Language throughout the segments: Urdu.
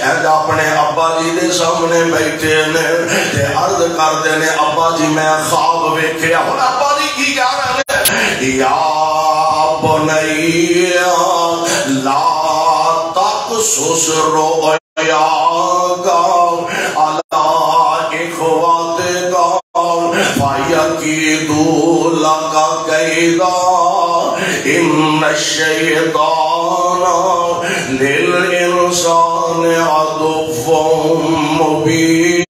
اپنے ابا جی دے سامنے بیٹھے نے تے عرض کردے نے ابا جی میں خواب ویکھیا ہن ابا جی کی کہہ رہے ہیں یا بنیا لا تقصص رؤیاک علی اخواتک فیکیدوا لک کیدا ان الشیطان للانسان عدو مبین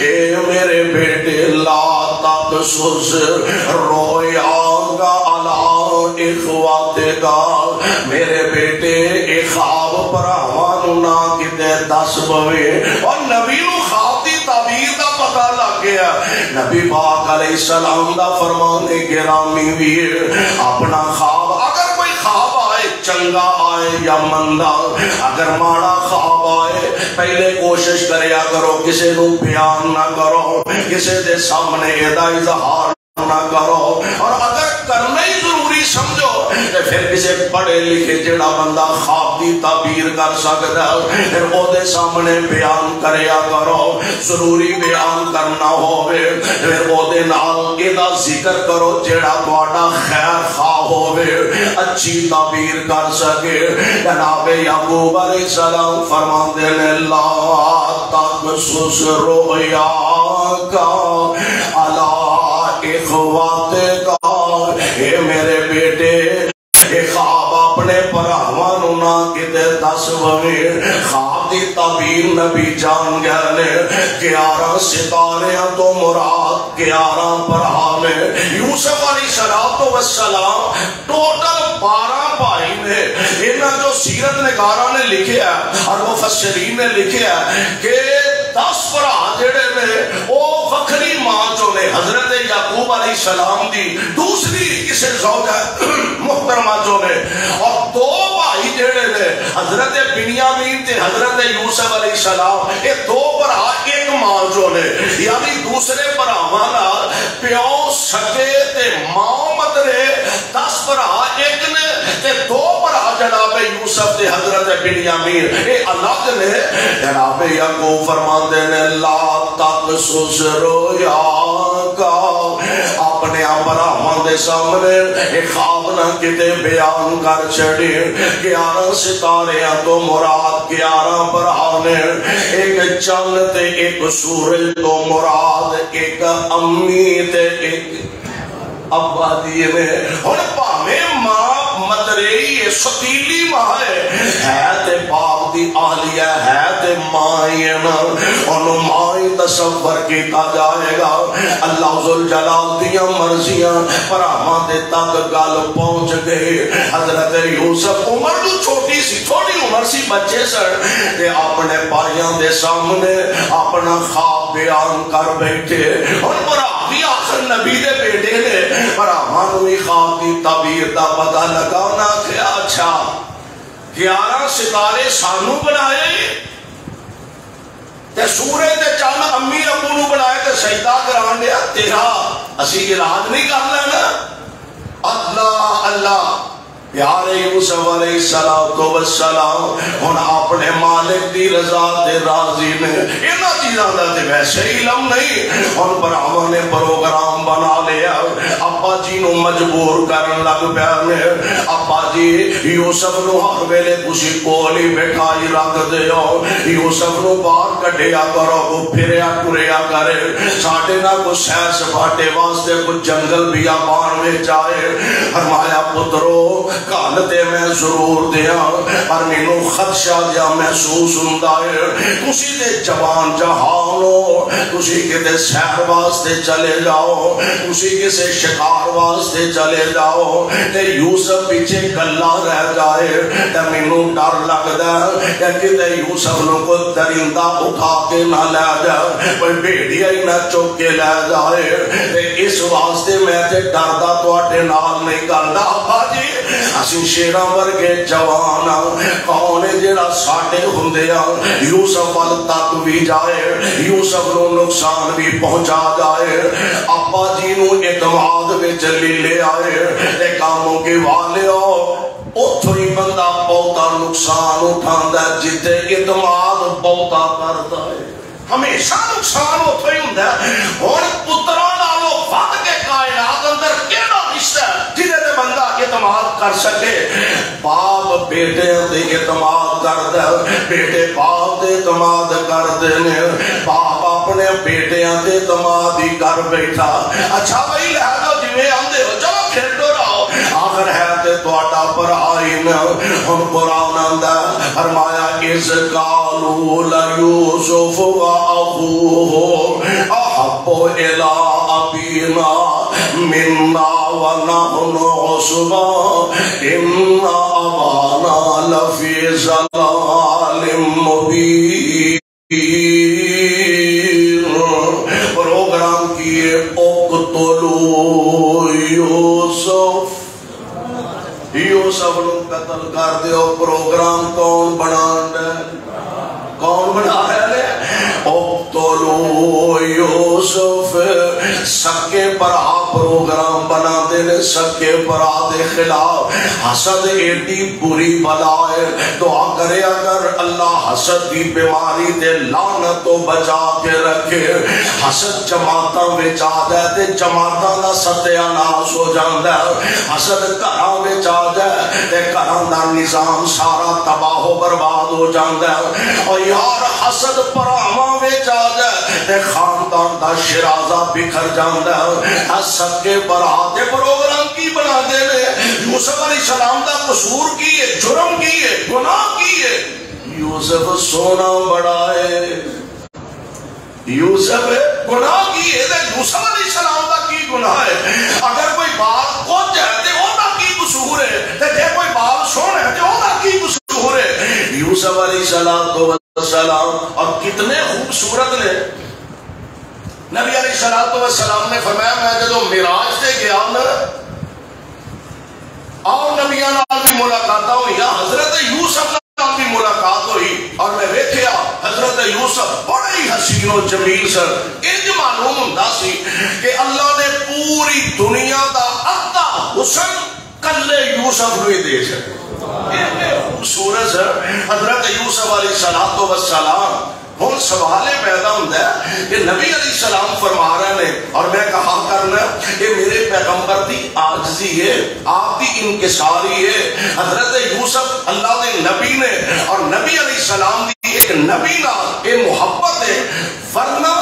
اے میرے بیٹے لا تقصص رؤیاک علی اخواتک میرے بیٹے اے خواب پراواں نہ کتے دس پوے اور نبی نو خواب دی تعبیر دا پتہ لگ گیا نبی پاک علیہ السلام دا فرمان گرامی بھی اپنا خواب اگر کوئی خواب آئے چنگا آئے یا مندا اگر ماڑا خواب آئے پہلے کوشش کریا کرو کسے نو بیان نہ کرو کسے دے سامنے ادا اظہار نہ کرو اور اگر کرنا ہی ضروری سمجھو تو پھر کسے پڑھے لکھے جڑا بندہ خواب دی تعبیر کر سکتا ہے پھر وہ دے سامنے بیان کریا کرو ضروری بیان کرنا ہوئے پھر وہ دے نال ادا ذکر کرو جڑا تواڈا خیر خواہ ہوئے اچھی تعبیر کر سکے جناب یعقوب علیہ السلام فرماتے ہیں لا تقصص رؤیاک علی اخواتک اے میرے بیٹے اے خواب اپنے پراواں نہ کتے دس پوے خواب دی تعبیر نبی جان گئے نے 11 ستاریاں تو مراد 11 پرا میں یوسف علیہ السلام ٹوٹل 12 بھائی نے انہاں جو سیرت نگاراں نے لکھے ہے اور مفسرین نے لکھے ہے کہ 10 پرا جڑے نے او وکھری ماں جو نے حضرت یعقوب علیہ السلام دی دوسری کسے زوجہ محترمہ جو نے اور 2 بھائی جڑے نے حضرت بنیامین تے حضرت یوسف علیہ السلام یہ 2 برا ایک ماں جو نے یعنی دوسرے براواں نال پیو سکے تے ماں مدرے 10 برا ایک نے تے 2 برا جناب یوسف تے حضرت بنیامین اے الگ نے جناب یعقوب فرماندے نے لا تقصص رؤیاک اپنے براواں دے سامنے ایک خواب نہ کتے بیان کر چھڑی 11 ستاریاں تو مراد 11 برہانے ایک چند تے ایک سورج تو مراد ایک امی تے ایک ابا دیئے میں اور پاہمیں ماں مدرئی ستیلی ماں ہے تے باپ دی آلیہ ہے تے مائیں انہوں مائیں تصور کیتا جائے گا اللہ ذوالجلال دیاں مرضیاں پراہاں دے تک گل پہنچ گئے حضرت یوسف عمر تو چھوٹی سی تھوڑی عمر سی بچے سر تے اپنے بھائیاں دے سامنے اپنا خواب بیان کر بیٹھے اور پراہ بھی آخر نبی دے بیٹے نے پراہاں نوی خواب دی تعبیر دا پتہ لگانا کہ اچھا 11 ستارے سانو بنائے تے سورے تے چند امی ابو نو بنائے تے سجدہ کران دیا تیرا اسی اراد نہیں کر لینا اللہ اللہ پیارے یوسف علیہ السلام ہن اپنے مالک دی رضا تے راضی نے انہاں چیزاں دا تے ویسے علم نہیں ہن براہماں نے پروگرام بنا لیا ابا جی نو مجبور کرن لگ پیا نے ابا جی یوسف نو ہر ویلے تسی کول ہی بٹھائی رکھ دیو یوسف نو باہر کڈیا کرو وہ پھریا ٹریا کرے ساڈے نال کوئی سیر سپاٹے واسطے کوئی جنگل بیابان وچ آئے فرمایا پترو کالتے میں ضرور دیا پر مینو خدشہ دیا محسوس ہوندا ہے تسی دے جوان جہانو تسی کتے سیر واسطے چلے جاؤ تسی کسے شکار واسطے چلے جاؤ تے یوسف پیچھے گلا رہ جائے تے مینو ڈر لگدا ہے کہ کتے یوسف نو کو درندہ اٹھا کے نہ لے جائے کوئی بھیڑیا ہی نہ چوک کے لے جائے تے اس واسطے میں تے ڈردا تواڈے نال نہیں کردا ابا جی اسی شیراں ورگے جوان کون ہے جڑا ساڈے ہوندے یوسف ول تک بھی جائے یوسف نو نقصان بھی پہنچا جائے ابا جی نو اعتماد وچ لے آئے تے کاموں کے والیو اتھو ہی بندہ بہتا نقصان اٹھاندا ہے جتے اعتماد بہتا کرتا ہے ہمیشہ نقصان اتھو ہی ہوندا ہے ہن پتراں نالوں ود کے کائنات اندر کیڑا رشتہ ہے جہدے تے بندہ اعتماد کر سکے باپ بیٹے تے اعتماد کردا ہے بیٹے باپ تے اعتماد کردے نے باپ اپنے بیٹیاں تے اعتماد ہی کر بیٹھا اچھا بھائی لے جاؤ جویں آندے ہو چلو کھیڈو رہو آخر ہے تے تہاڈا بھرائن ہن قرآن آندا فرمایا اذ قالوا لیوسف واخوہ احب الی ابینا منا ونحن عصبہ ان ابانا لفی ضلال مبین پروگرام کیے اقتلوا یوسف یوسف نو قتل کر دیو پروگرام کون بنان دے کون بنا رہے اقتلوا یوسف سکے برا پروگرام بنا دینے سکے برا دے خلاف حسد ایڈی بری بلا ہے دعا کرے اگر اللہ حسد کی بیماری دے لعنت و بچا کے رکھے حسد جماعتاں وچ آ جائے تے جماعتاں دا ستیہ ناس ہو جاندا ہے حسد گھراں وچ آ جائے تے گھراں دا نظام سارا تباہ و برباد ہو جاندا ہے اور یار حسد پراواں وچ آ جائے تے خاندان دا شرازہ بکھر جاندا ہے حسد کے برات پروگرام کی بنا دے یوسف علیہ السلام دا قصور کی ہے جرم کی ہے گناہ کی ہے یوسف سونا بڑا ہے یوسف گناہ کی ہے یوسف علیہ السلام دا کی گناہ ہے اگر کوئی بال کچھ ہے تے او دا کی قصور ہے تے جے کوئی بال سونا ہے تے او دا کی قصور ہے یوسف علیہ السلام اور کتنے خوبصورت نے نبی علیہ السلام نے فرمایا میں جدو معراج سے گیا نا اور نبیاں نال بھی ملاقات ہوئی حضرت یوسف نال بھی ملاقات ہوئی اور میں دیکھیا حضرت یوسف بڑے ہی حسین و جمیل سر انج معلوم ہوندا سی کہ اللہ نے پوری دنیا دا ادا حسن کلے یوسف نو ہی دے چھڈیا خوبصورت سر حضرت یوسف علیہ السلام ہوں سوال پیدا ہوتا ہے کہ نبی علیہ السلام فرما رہے ہیں اور میں کہا کرنا کہ میرے پیغمبر دی عاجزی ہے آپ دی انکساری ہے حضرت یوسف اللہ دے نبی نے اور نبی علیہ السلام دی ایک نبی نال یہ محبت ہے ورنہ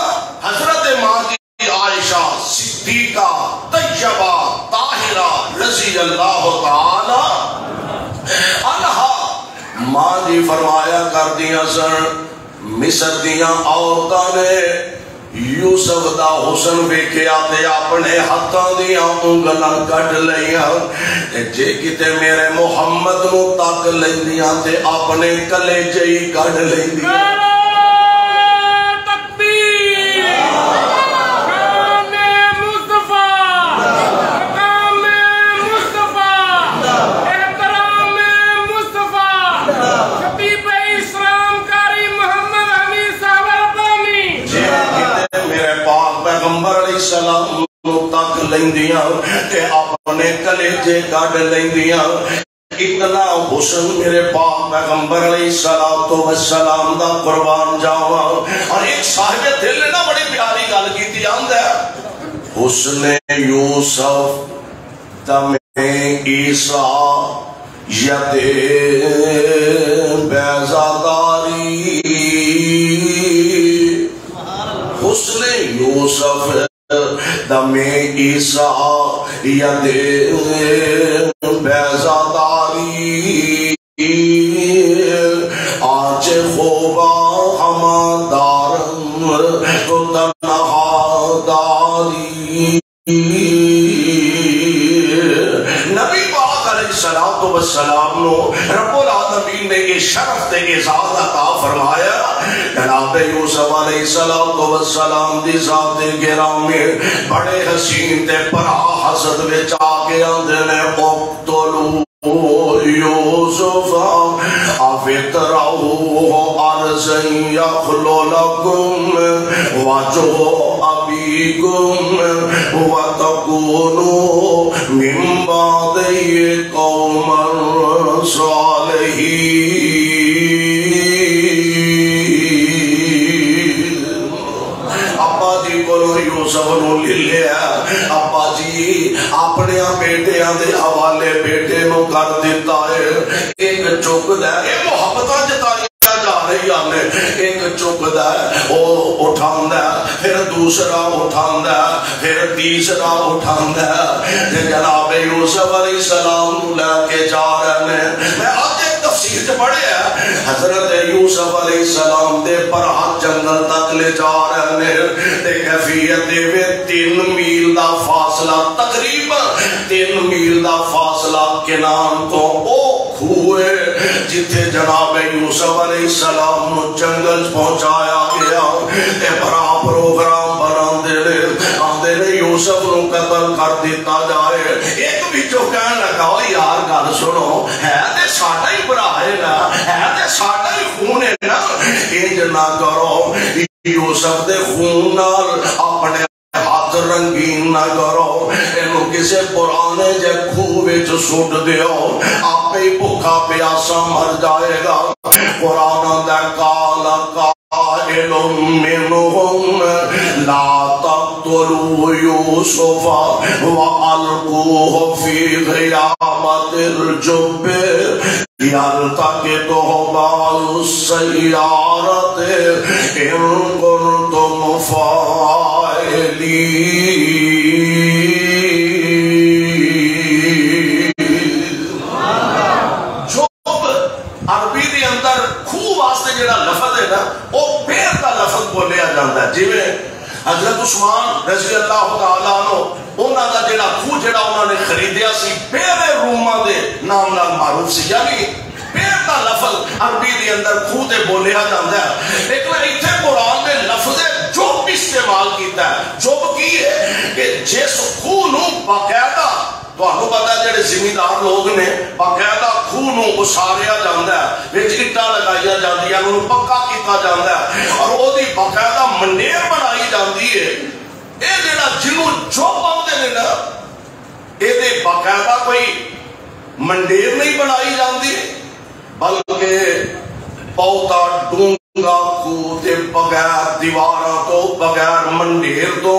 حضرت ماں کی عائشہ صدیقہ طیبہ طاہرہ رضی اللہ تعالی عنہا ماں جی فرمایا کر دیا سر مصر دیاں عورتاں نے یوسف دا حسن ویکھیا تے اپنے ہاتھاں دیاں انگلاں کٹ لیاں تے جے کتے میرے محمد نو تک لیندیاں تے اپنے کلیجے ہی کٹ لیندیاں پیغمبر علیہ السلام تک لیندیاں کہ اپنے کلیجے کٹ لیندیاں اتنا حسن میرے پاک پیغمبر علیہ السلام دا قربان جاواں اور ایک صاحب دل نے نا بڑی پیاری گل کیتی آندا ہے حسن یوسف دم عیسیٰ ید بیزاداری حسن یوسف دم عیسیٰ ید بیزاداری آج خوبا ہما دارم تو تنہا داری نبی پاک علیہ السلام نو رب العالمین نے یہ شرف تے اعزاز عطا فرمایا جناب یوسف علیہ السلام دی ذات گرامی بڑے حسین تے پرا حسد وچ آ کے اندر نے اقتلوا يوسف أفتروا أرضا يخل لكم وجه أبيكم وتكونوا من بعده قوما صالحين. ابا جی کو یوسف نو لے لیا. ابا جی اپنے بیٹیاں دے حوالے بیٹے نو کر دیتا ہے. ایک چکدا ہے, یہ محبتاں جتائیاں جا رہی ہیں. ایک چکدا ہے وہ اٹھاندا ہے, پھر دوسرا اٹھاندا ہے, پھر تیسرا اٹھاندا ہے. جناب یوسف علیہ السلام لے کے جا رہے ہیں. میں آج ایک تفسیر چ پڑھیا حضرت یوسف علیہ السلام دے پر ہاتھ جنگل تک لے جا رہے ہیں. تے کیفیت دے 3 میل دا فاصلہ, تقریبا 3 میل دا فاصلہ کنان تو او کھوئے جتھے جناب یوسف علیہ السلام نو جنگل پہنچایا گیا. تے بڑا پروگرام بناندے نے, آندے نے یوسف نو قتل کر دیتا جائے. ایک بھی جو کہنے لگا یار گل سنو, ہے تے ساڈا ہی بھرا ہے نا, ہے تے ساڈا ہی خون ہے نا, انج نہ کرو. یوسف دے خون نال اپنے ہاتھ رنگین نہ کرو, اینو کسے پرانے جے کھوہ وچ سٹ دیو, آپے ہی بھوکا پیاسا مر جائے گا. قرآن دا کالا قائل منہم لا تقتلوا یوسف وَأَلْقُوهُ فِي غِيَابَتِ الْجُبِّ يَلْتَقِطُهُ بَعْضُ السَّيَّارَةِ إِن كُنتُمْ فَاعِلِينَ. عربی دے اندر کھو واسطے جڑا لفظ ہے نا, وہ پیر کا لفظ بولیا جاتا ہے. جی میں حضرت عثمان رضی اللہ تعالیٰ عنہ انہاں دا جڑا کھو جڑا انہاں نے خریدیا سی پیر روما دے نام نال معروف سی. یعنی پیر کا لفظ عربی دے اندر کھو تے بولیا جاتا ہے. لیکن ایتھے قرآن نے لفظ جب استعمال کیتا ہے. جب کی ہے کہ جس کھو نو باقاعدہ, تو انہوں پتا ہے جڑے زمیندار لوگ نے, باقاعدہ کھوہ نو اساریا جاندا ہے, وچ اٹاں لگائیا جاندیاں, انہوں پکا کیتا جاندا ہے, اور او دی باقاعدہ منیر بنائی جاندی ہے. اے جڑا جنوں جو پاندے نے نا, اے دے باقاعدہ کوئی منڈیر نہیں بنائی جاندی, بلکہ بہتا ڈونگا کھوہ تے بغیر دیواراں تو بغیر منڈیر تو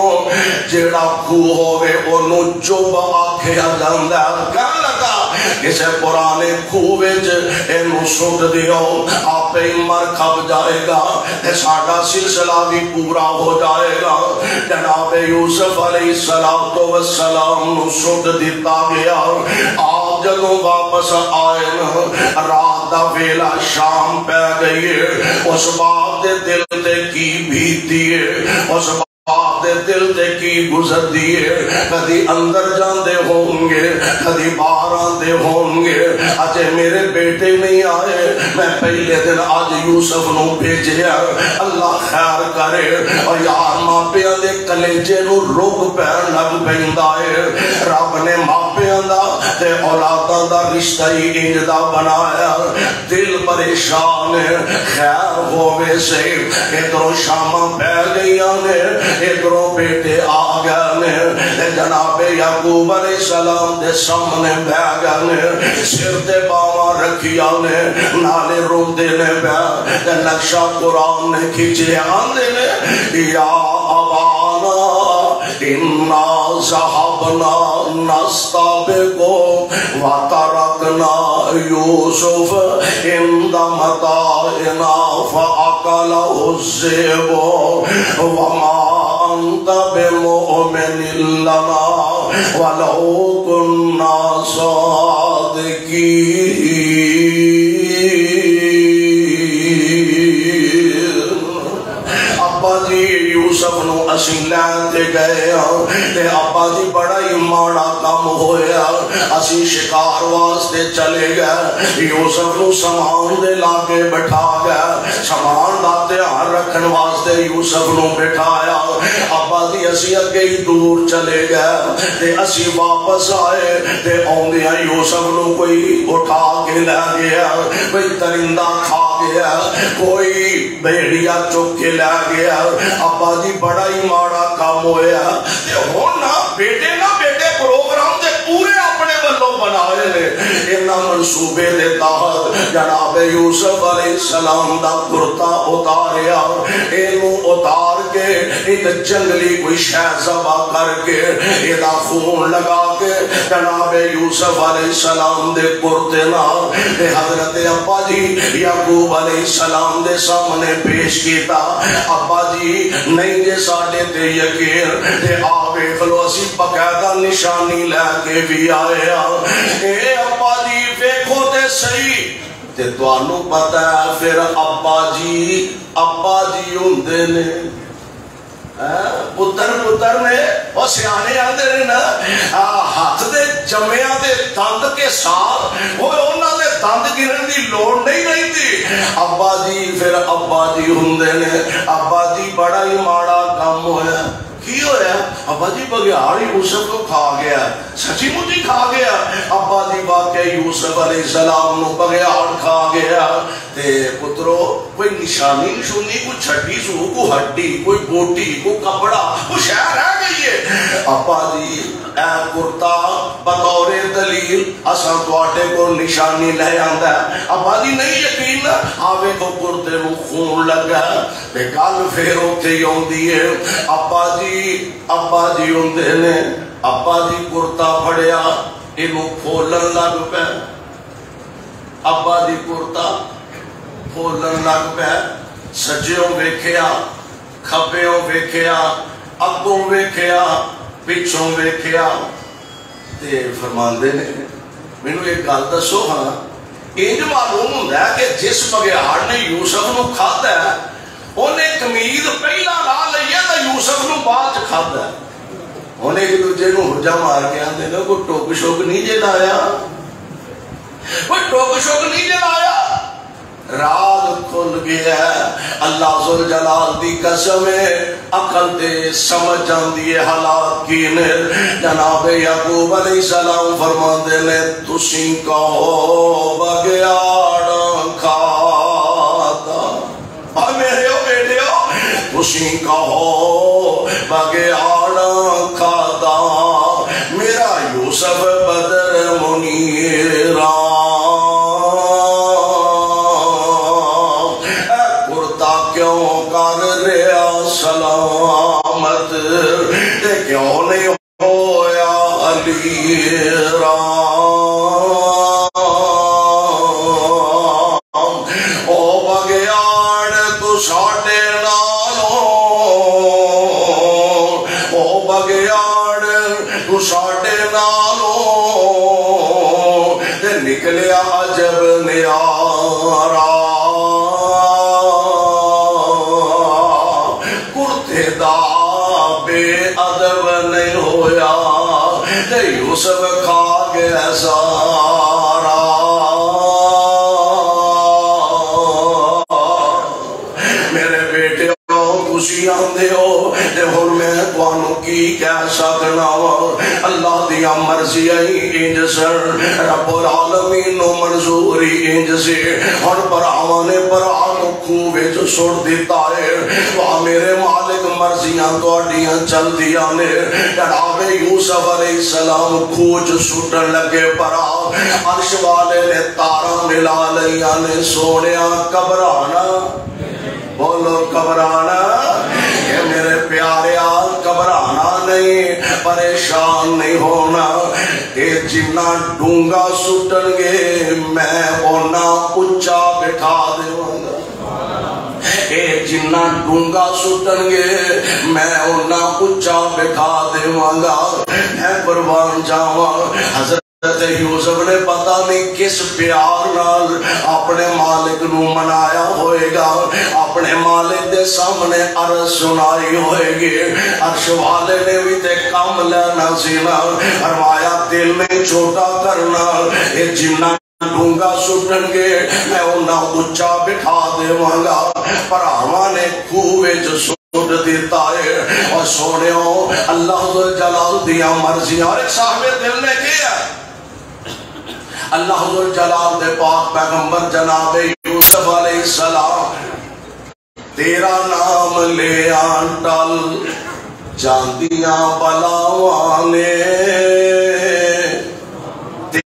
جیڑا کھوہ ہوئے انہوں جب آکھیا جاندا ہے. کہنے لگا کسے پرانے کھوہ وچ اینو سٹ دیو, آپے ہی مر کھپ جائے گا, تے ساڈا سلسلہ بھی پورا ہو جائے گا. جناب یوسف علیہ السلام نو سٹ دیتا گیا. آپ جدوں واپس آئے نا, رات دا ویلا شام پہ گئی ہے. اس باپ دے دل تے کی بیتی ہے, اس باپ دے دل تے کی گزر دیئے. کدی اندر جاندے ہوں گے, کدی باہر آندے ہوں گے. اجے میرے بیٹے نہیں آئے, میں پہلے دن آج یوسف نو بھیجے, اللہ خیر کرے. اور یار ماپیاں دے کلیجے نو روک پیر لگ پیندا ہے. رب نے ماپیاں دا تے اولاداں دا رشتہ ہی انج دا بنایا. دل پریشان ہے, خیر ہووے سے ادھروں شاماں پہ گئیاں نے, ادھروں بیٹے آ گئے نے. جناب یعقوب علیہ السلام دے سامنے بہ گئے نے, سر تے باواں رکھیا نے, نالے روندے نے پیا. نقشہ قرآن نے کھچے آندے نے, یا ابانا انا ذهبنا نستبق وتركنا يوسف عند متاعنا فأكله الذئب وما أنت بمؤمن لنا ولو كنا صادقين. ابا جی یوسف نو اسی لین تے گئے, تے ابا جی بڑا ہی ماڑا کم ہویا. اسی شکار واسطے چلے گئے، یوسف نو سامان دے لاگے بٹھا گئے، سامان دا دھیان رکھن واسطے یوسف نو بٹھایا۔ ابا جی اسی اگے ہی دور چلے گئے تے اسی واپس آئے تے آندیاں یوسف نو کوئی اٹھا کے لے گیا، کوئی درندہ کھا گیا، کوئی بھیڑیا چک کے لے گیا۔ ابا جی بڑا ہی ماڑا کام ہویا تے ہن نہ بیٹے پروگرام تے پورے اپنے والوں بنائے نے۔ انہاں منصوبے دے تحت جناب یوسف علیہ السلام دا کرتا اتاریا، اینو اتار کے ایک جنگلی کوئی شے ذبح کر کے ایدا خون لگا کے جناب یوسف علیہ السلام دے کرتے نال تے حضرت ابا جی یعقوب علیہ السلام دے سامنے پیش کیتا۔ ابا جی نہیں جے ساڈے تے یقین تے آ ویکھ لو اسی باقاعدہ نشانی لے کے بھی آئے ہاں۔ اے ابا جی ویکھو تے صحیح تے تانوں پتہ ہے پھر ابا جی ہوندے نے پتر نے وہ سیانے آندے نا ہاتھ دے جمعیاں دے دند کے ساتھ وہ انہاں دے دند گرن دی لوڑ نہیں رہی تھی۔ ابا جی پھر ابا جی ہوندے نے۔ ابا جی بڑا ہی ماڑا کام ہویا۔ کی ہویا؟ ابا جی بگیاڑ یوسف کو کھا گیا، سچی مجھے کھا گیا۔ ابا جی واقعی یوسف علیہ السلام نو بگیاڑ کھا گیا تے پترو کوئی نشانی نشونی، کوئی چھٹی سو، کوئی ہڈی، کوئی بوٹی، کوئی کپڑا، کوئی شے رہ گئی ہے۔ ابا جی اے کرتا بطور دلیل اساں تواڈے کو نشانی لے آندا ہے۔ ابا جی نہیں یقین آوے کو کرتے نو خون لگا تے گل پھر اوتھے ہی ہوندی ہے۔ ابا جی ہوندے نے۔ ابا جی کرتا پھڑیا اینو کھولن لگ پے۔ ابا جی کرتا کھولن لگ پے، سجیوں ویکھیا، کھبیوں ویکھیا، اگوں ویکھیا، پچھوں ویکھیا تے فرماندے نے مینوں ایک گل دسو ہاں انج معلوم ہوندا ہے کہ جس بگیاڑ نے یوسف نو کھادا ہے انہیں قمید پہلا لا لئی ہے تے یوسف نو بعد چ کھادا ہے۔ انہیں ایک دوجے نو ہرجا مار کے آندے نے کوئی ٹوک شوک نہیں جے لایا، کوئی ٹوک شوک نہیں جے لایا۔ راز کھل گیا ہے۔ اللہ ذوالجلال دی قسم ہے عقل تے سمجھ جاندی ہے حالات کی نے۔ جناب یعقوب علیہ السلام فرماندے نے تسی کہو بگیاڑ کھادا، اور میرے بیٹیو تسی کہو بگیاڑ کھادا، میرا یوسف بدر منیران سلامت تے کیوں نہیں ہویا علی رام۔ او بگیاڑ تو ساڈے نالوں، او بگیاڑ تو ساڈے نالوں تے نکلیا عجب نیارا۔ یوسف کھا گیا سارا۔ میرے بیٹے خوشی آندے ہو تے ہن میں تانوں کی کہہ سکنا وا، اللہ دی مرضی انج سن، رب العالمین نو منظوری انج سی۔ ہن بھراواں نے بھرا نو کھوہ وچ سٹ دتا ہے، واہ میرے مالک مرضیاں تہاڈیاں چلدیاں نے۔ جناب یوسف علیہ السلام کھوہ چ سٹن لگے بھرا، عرش والے نے تاراں ملا لیاں نے۔ سونیا گھبرانا، بولو گھبرانا، کہ میرے پیاریا گھبرانا نہیں، پریشان نہیں ہونا۔ اے جنہ ڈونگا سٹن گے میں اونا اچا بٹھا دیواں گا، اے جنہ ڈونگا سٹن گے میں اونا اچا بٹھا دیواں گا۔ میں قربان جاواں حضرت یوسف نے پتہ نہیں کس پیار نال اپنے مالک نو منایا ہوئے گا، اپنے مالک دے سامنے عرض سنائی ہوئے گی۔ عرش والے نے بھی تے کم لینا سینا، فرمایا دل میں چھوٹا کرنا، یہ جنہ ڈونگا سٹن گے میں انہاں اچھا بٹھا دے مانگا۔ پراواں نے کھوے جو سٹ دیتا ہے، اور سونےوں اللہ جلال دیا مرضیاں۔ اور ایک صاحب دل نے کیا اللہ جلال دے پاک پیغمبر جناب یوسف علیہ السلام، تیرا نام لے آن ٹل جاندیاں بلاوانے،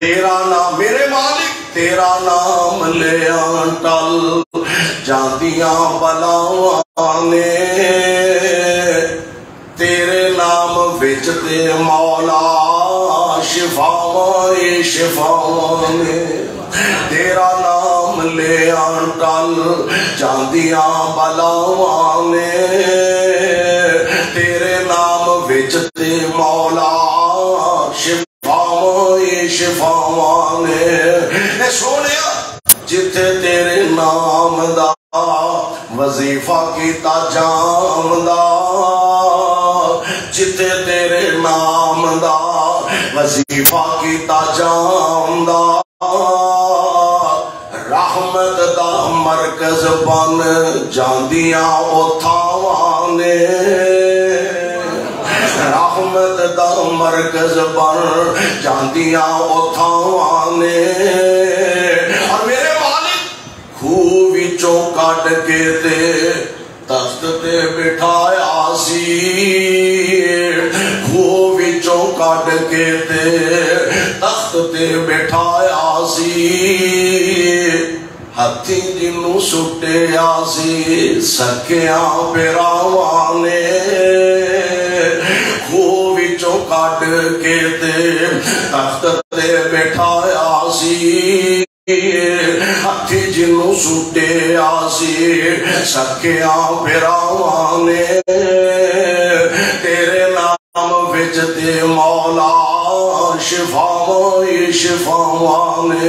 تیرا نام میرے مالک تیرا نام لے آن ٹل جاندیاں بلاوانے، تیرے نام وچ تے مولا شفاواں شفاواں، تیرا نام لے آن ٹل جاندیاں بلاواں، تیرے نام وچ تے مولا شفاواں شفاواں، اے سونیا جتھے تیرے نام دا وظیفہ کیتا جامدا، جتھے تیرے نام دا وظیفہ کیتا جامدا، رحمت دا مرکز بن جاندیاں اوتھاواں نے، رحمت دا مرکز بن جاندیاں اوتھاواں نے۔ اور میرے مالک خوہ وچوں کڈ کے تے تخت تے بٹھایا سی، خوہ وچوں کڈ کے تے تخت تے بٹھایا سی، ہتھی جنوں سٹیا سی سکیاں پیراواں نے، خوہ وچوں کڈ کے تے تخت تے بٹھایا سی، ہتھی جنوں سٹیا سی سکیاں پیراواں نے، تیرے نام وچ تے مولا شفاواں شفاواں نے۔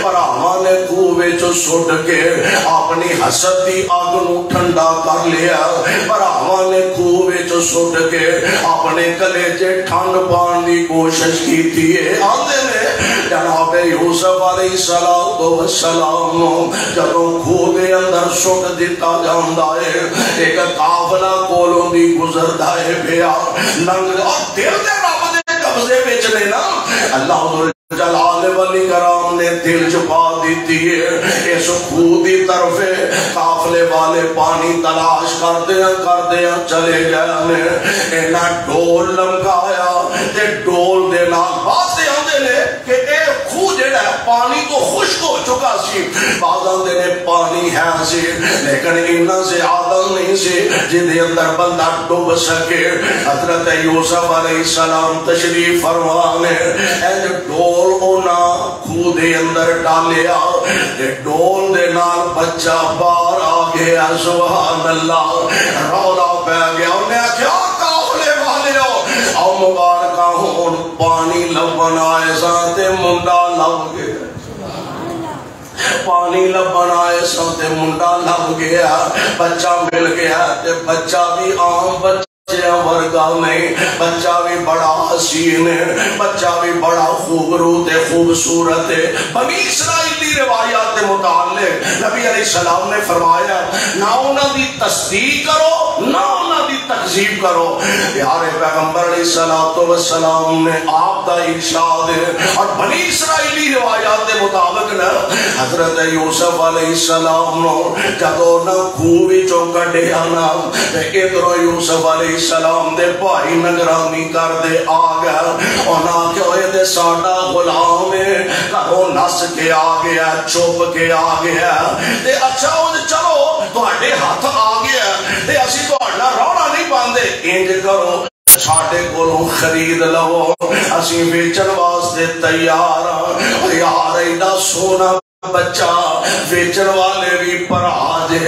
پراواں نے خوہ وچ سٹ کے اپنی حسد دی اگ نو ٹھنڈا کر لیا، پراواں نے خوہ وچ سٹ کے اپنے کلیجے ٹھنڈ پان دی کوشش کیتی ہے۔ آندے نے جناب یوسف علیہ السلام جدوں خوہ دے اندر سٹ دیتا جاندا ہے، ایک قافلہ کولوں دی گزردا ہے پیا لنگ، اور دل دے رب دے قبضے وچ نے نا اللہ جلال ولی کرام نے دل چھپا دیتی ہے۔ اس خوہ دی طرف قافلے والے پانی تلاش کردیاں چلے گئے، انہاں ڈول لمکایا تے ڈول دے نال باستے آندے نے کہ اے خوہ جڑا ہے پانی تو خشک ہو چکا سی، بعض آندے نے پانی ہے سی لیکن انہاں سے عادت نہیں سی جدے اندر بندہ ڈوب سکے۔ حضرت یوسف علیہ السلام تشریف فرمانے اے ڈول اونا خوہ دے اندر ڈالیا، ڈول دے نال بچہ باہر آ گیا، سبحان اللہ، رولا پہ گیا، انہیں کیا قافلے والے ہو او مبارکہ ہون پانی لبن آئے سانتے منڈا لب گیا، پانی لبن آئے سانتے منڈا لب گیا، بچہ مل گیا تے بچہ بھی عام بچہ ورگا نہیں، بچہ بھی بڑا حسین ہے، بچہ بھی بڑا خوبصورت ہے، خوبصورت ہے۔ بنی اسرائیلی روایات متعلق نبی علیہ السلام نے فرمایا نہ انہاں دی تصدیق کرو نہ انہاں دی تکذیب کرو۔ پیارے پیغمبر علیہ السلام نے آپ دا ارشاد ہے، اور بنی اسرائیلی روایات مطابق نا حضرت یوسف علیہ السلام نو جدوں نہ خوہ وچوں کڈیا نا تے ادھروں یوسف علیہ السلام دے بھائی نگرانی کر دے آ گیا، انہاں کہ ہوئے دے ساڈا غلام ہے، گھروں نس کے آ گیا، چھپ کے آ گیا، تے اچھا چلو تہاڈے ہاتھ آ گیا تے اسی تہاڈا رونا نہیں پاندے، انج کرو ساڈے کولوں خرید لو، اسی ویچن واسطے تیار ہاں۔ یار ایڈا سونا بچہ ویچن والے بھی پرا جے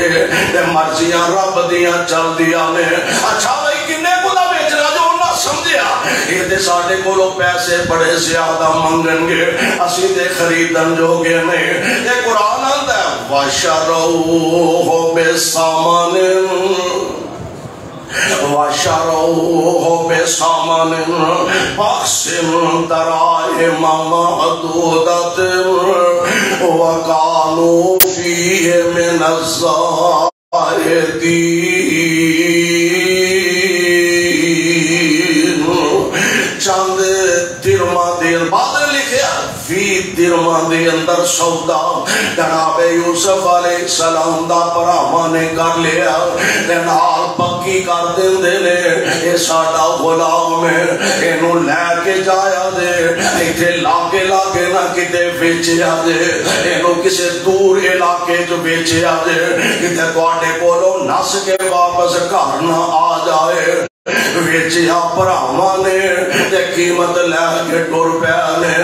مرضیاں رب دیاں چل دیا نے، اچھا بھائی کنے کو دا ویچنا جو انہاں سمجھیا یہ تے ساڈے کولوں پیسے بڑے زیادہ منگن گے اسی تے خریدن جوگے نہیں یہ قرآن آندا ہے وَشَرَوْهُ بِثَمَنٍ وَشَرَوْهُ بِثَمَنٍ بَخْسٍ دَرَاهِمَ مَعْدُودَةٍ وَكَانُوا فِيهِ مِنَ الزَّاهِدِينَ چند درمہ دیر بعد لکھیا فی درمہ دے اندر سودا جناب یوسف علیہ السلام دا پراما نے کر لیا نال پکی کر دیں دے لے اے ساڑا غلام ہے انہوں لے کے جایا دے ایتھے لاکے نہ کتے بیچیا دے انہوں کسے دور علاقے جو بیچیا دے کتے کوڑے کولو نس کے واپس کرنا آ جائے ویچیا پراما نے تے قیمت لے کے ٹر پیانے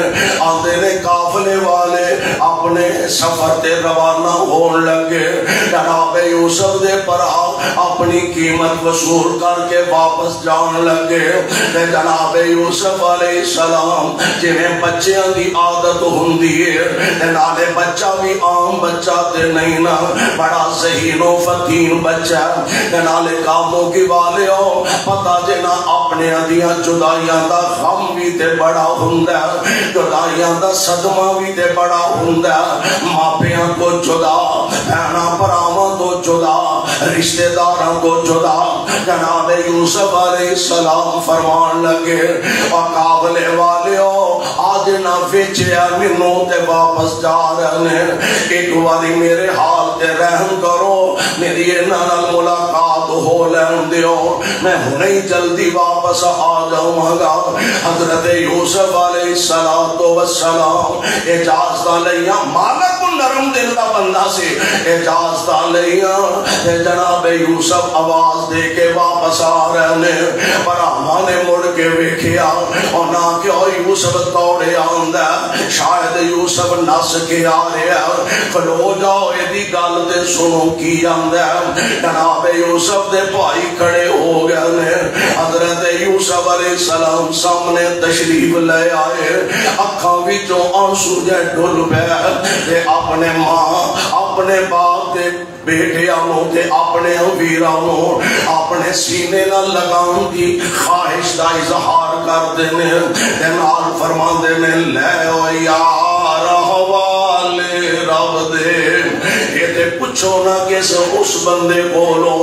آندے نے قافلے والے اپنے سفر تے روانہ ہون لگے جناب یوسف دے پرا اپنی قیمت وصول کر کے واپس جان لگے تے جناب یوسف علیہ السلام جنہیں بچیاں دی عادت ہوندی ہے تے نالے بچہ بھی عام بچہ تے نہیں نا بڑا ذہین و فتین بچہ تے نالے کاموں کی والے ہو پتا جنا اپنے دیاں جدائیاں دا غم بھی تے بڑا ہوندا جدائیاں دا صدمہ بھی تے بڑا ہوندا ماپیاں کو جدا بہنا پراواں تو جدا رشتہ داراں کو جدا جناب یوسف علیہ السلام فرمان لگے قابلے والے ہو آج نہ ویچیا منوں تے واپس جا رہے ایک واری میرے حال تے رحم کرو میری نال ملاقات ہو لین دیو میں نہیں جلدی واپس آ جاؤں گا حضرت یوسف علیہ السلام اجازت لیا مالک نرم دل دا بندہ سے اجازت لیا جناب یوسف آواز دے کے واپس آ رہے پر آما نے مڑ کے ویکھیا اور نہ کہ یوسف توڑے آندا شاید یوسف نس کے آ رہا کھلو جاؤ ایدی گل تے سنو کی آندا جناب یوسف دے بھائی کھڑے ہو گئے حضرت یوسف علیہ السلام سامنے تشریف لے آئے اکھاں وچوں آنسو جے ڈل پے اپنے ماں اپنے باپ دے بیٹیاں تے اپنے ویراں اپنے سینے نال لگاؤں دی خواہش دا اظہار کر دینے تے نال فرماندے نے لے او یار حوالے رب دے یہ تے پوچھو نہ کس اس بندے کولو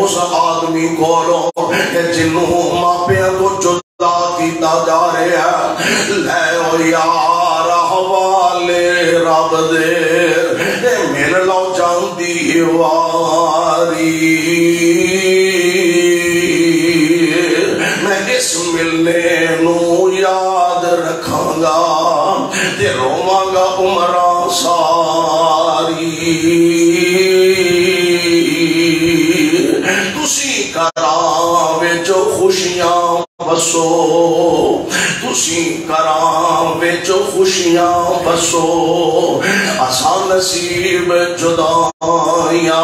اس آدمی کولو کہ جنہوں ماپیاں کو جدا کیتا جا رہے ہیں لے او یار حوالے رب دے مل لو جان دی واری میں اس ملنے نو یاد رکھاں گا تے رواں گا عمراں ساری تسی کراں وچ خوشیاں بسو تسی کراں وچ خوشیاں بسو اساں نصیب جدائیاں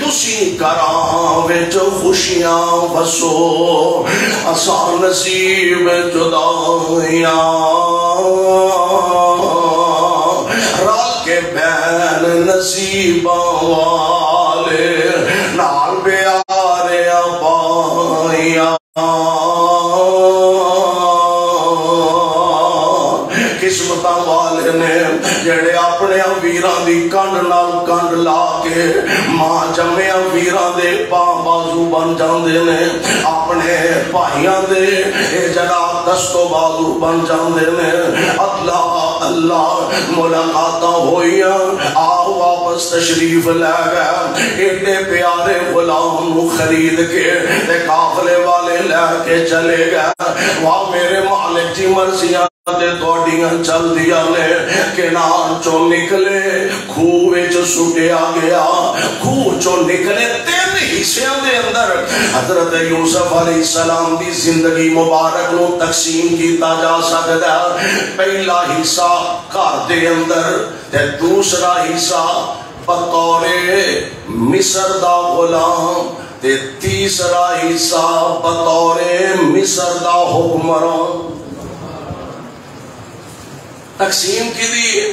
تسی کراں وچ خوشیاں بسو اساں نصیب جدائیاں رل کے بین نصیباں والے نال پیارے پائیاں قسمتاں والے نے جڑے اپنے ویراں دی کنڈ نال کنڈ لا کے ماں جمعیاں ویراں دے پاں بازو بن جاندے نے اپنے بھائیاں دے جڑا دست و بازو بن جاندے نے اللہ اللہ ملاقاتاں ہوئیاں آؤ واپس تشریف لے گیا ایڈے پیارے غلام نو خرید کے قافلے والے لے کے چلے گئے واہ میرے مالک جی مرضیاں دے دوڑیاں چل دیا نے کنان چو نکلے کھوے چو سٹیا گیا کھو چو نکلے 3 حصیاں دے اندر حضرت یوسف علیہ السلام دی زندگی مبارک نو تقسیم کیتا جا سکتا پہلا حصہ گھر دے اندر تے دوسرا حصہ بطور مصر دا غلام تے تے تیسرا حصہ بطور مصر دا حکمران تقسیم کی دی ہے.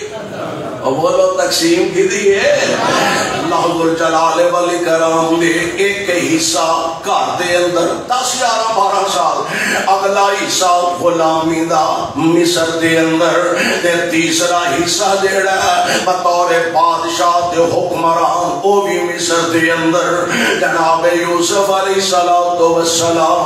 بولو تقسیم کی دی ہے. اللہ ذوالجلال والاکرام دے ایک حصہ گھر دے اندر 10 11 12 سال، اگلا حصہ غلامی دا مصر دے اندر، تے تیسرا حصہ جیڑا ہے بطور بادشاہ تے حکمران او بھی مصر دے اندر. جناب یوسف علیہ السلام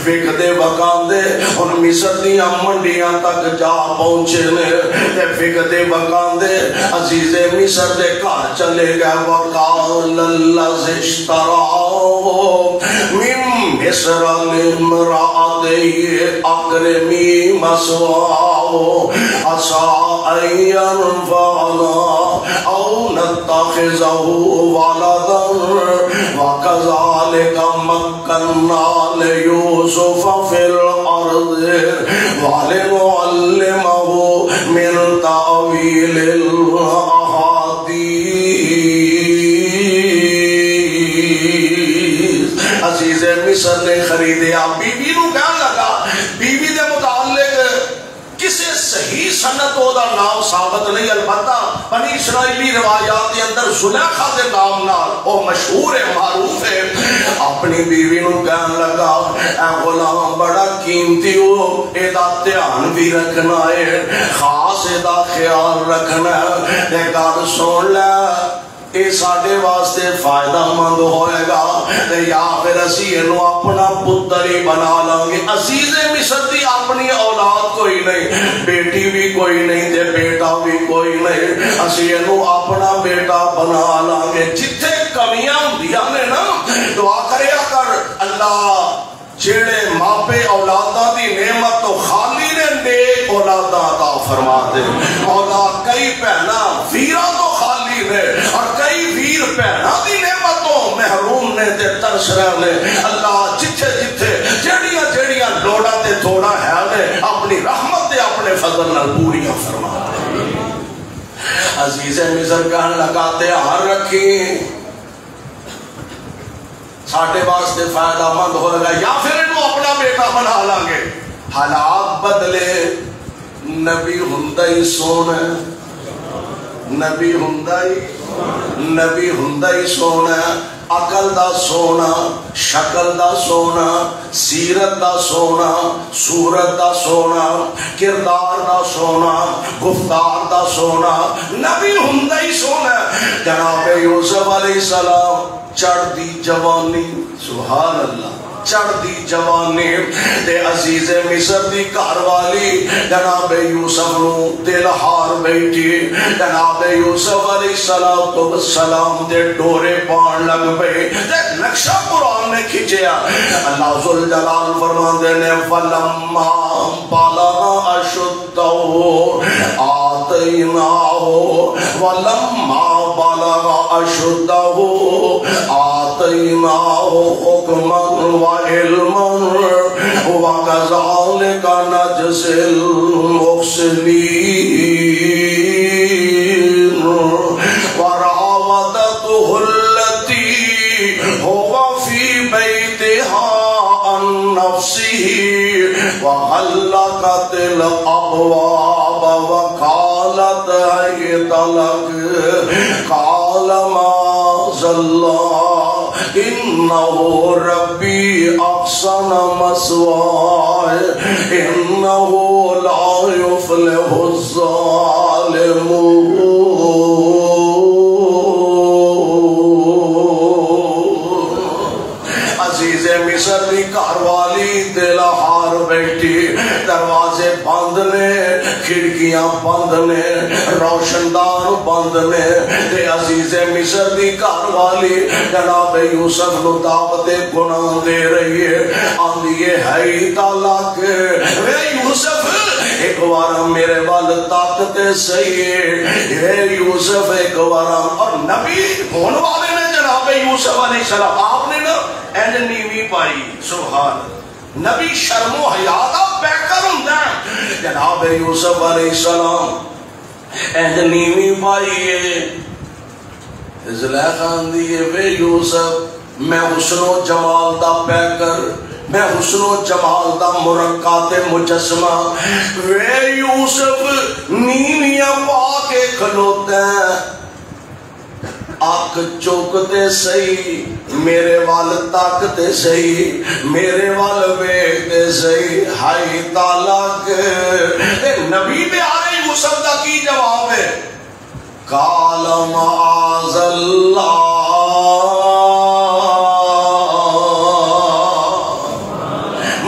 وکدے وکاندے ان مصر دیاں منڈیاں تک جا پہنچے نے، تے وکدے وکاندے عزیز مصر دے گھر چلے گئے. وقال الذی اشتراه من مصر لامرأته اکرمی مثواه عسى ان ينفعنا او نتخذه ولدا وكذلك مكنا ليوسف في الارض ولنعلمه من تأويل الأحاديث. عزیز مصر نے خریدیا. بیوی نو کہنے لگا، بیوی دے متعلق کسے صحیح سند دا نام ثابت نہیں، البتہ بنی اسرائیلی روایات کے اندر زلیخا دے نام نال وہ مشہور ہے، معروف ہے. اپنی بیوی نو کہنے لگا اے غلام بڑا قیمتی ہو، ایدا دھیان بھی رکھنا ہے، خاص ایدا خیال رکھنا ہے. تے گل سن لے، اے ساڈے واسطے فائدہ مند ہوئے گا تے یا پھر اسی انو اپنا پتر ہی بنا لیں گے. عزیز مصر دی اپنی اولاد کوئی نہیں، بیٹی بھی کوئی نہیں تے بیٹا بھی کوئی نہیں، اسی انو اپنا بیٹا بنا لیں گے. جتھے کمیاں ہوندیاں نے نا، دعا کریا کر اللہ جیڑے ماپے اولاداں دی نعمت تو خالی نے نیک اولاداں عطا فرما دے. مولا کئی بہنا ویراں تو خالی نے اور کئی ویر بہنا دی نعمتوں محروم نے تے ترس رہے نے. اللہ جتھے جتھے جیڑیاں جیڑیاں لوڑا تے تھوڑا ہے نے اپنی رحمت تے اپنے فضل نال پوریاں فرما دے. عزیز مصر کہنے لگا دھیان رکھی ساڈے واسطے فائدہ مند ہوئے گا یا پھر انہوں اپنا بیٹا بنا لیں گے. حالات بدلے، نبی ہندائی سونا، نبی ہندائی سونا، عقل دا سونا، شکل دا سونا، سیرت دا سونا، صورت دا سونا، کردار دا سونا، گفتار دا سونا، نبی ہندائی سونا. جناب یوسف علیہ السلام چڑھ دی جوانی، سبحان اللہ، چڑھ دی جوانی تے عزیز مصر دی گھر والی جناب یوسف نو دل ہار بیٹھی. جناب یوسف علیہ السلام دے ڈورے پان لگ پے تے نقشہ قرآن نے کھچیا. اللہ ذوالجلال فرماندے نے فلما بلغ اشدہ آتیناہ ولما بلغ اشدہ آتیناہ حکما وعلما وكذلك نجزي المحسنين. وراودته التي هو في بيتها عن نفسه وغلقت الابواب وقالت هيت لك قال معاذ الله إنه ربي أحسن مثواي إنه لا يفلح الظالمون. عزیز مصر دی گھر والی دل ہار بیٹھی، دروازے بند نے، کھڑکیاں بند نے، روشن دان بند نے. تے عزیز مصر دی گھر والی جناب یوسف نو دعوت گناہ دے رہی ہے. آندی ہے طلاق اے یوسف ایک بار میرے وال طاقت صحیح ہے یوسف ایک بار. اور نبی ہونے والے نے جناب یوسف علیہ السلام آپ نے نا اینڈ نیوی پائی. سبحان نبی شرم و حیا دا بیکر ہوندا ہے. جناب یوسف علیہ السلام اینڈ نیوی پائی ہے. زلیخا آندی ہے وے یوسف میں حسن و جمال دا پیکر، میں حسن و جمال دا مرکات مجسمہ، وے یوسف نیویاں پا کے کھلوتے ہیں، آنکھ چوکتے سہی، میرے وال تاکتے سہی، میرے وال ویکھتے سہی، ہائی تالاک نبی پیارے یوسف دا کی جواب ہے؟ قال معاذ اللہ،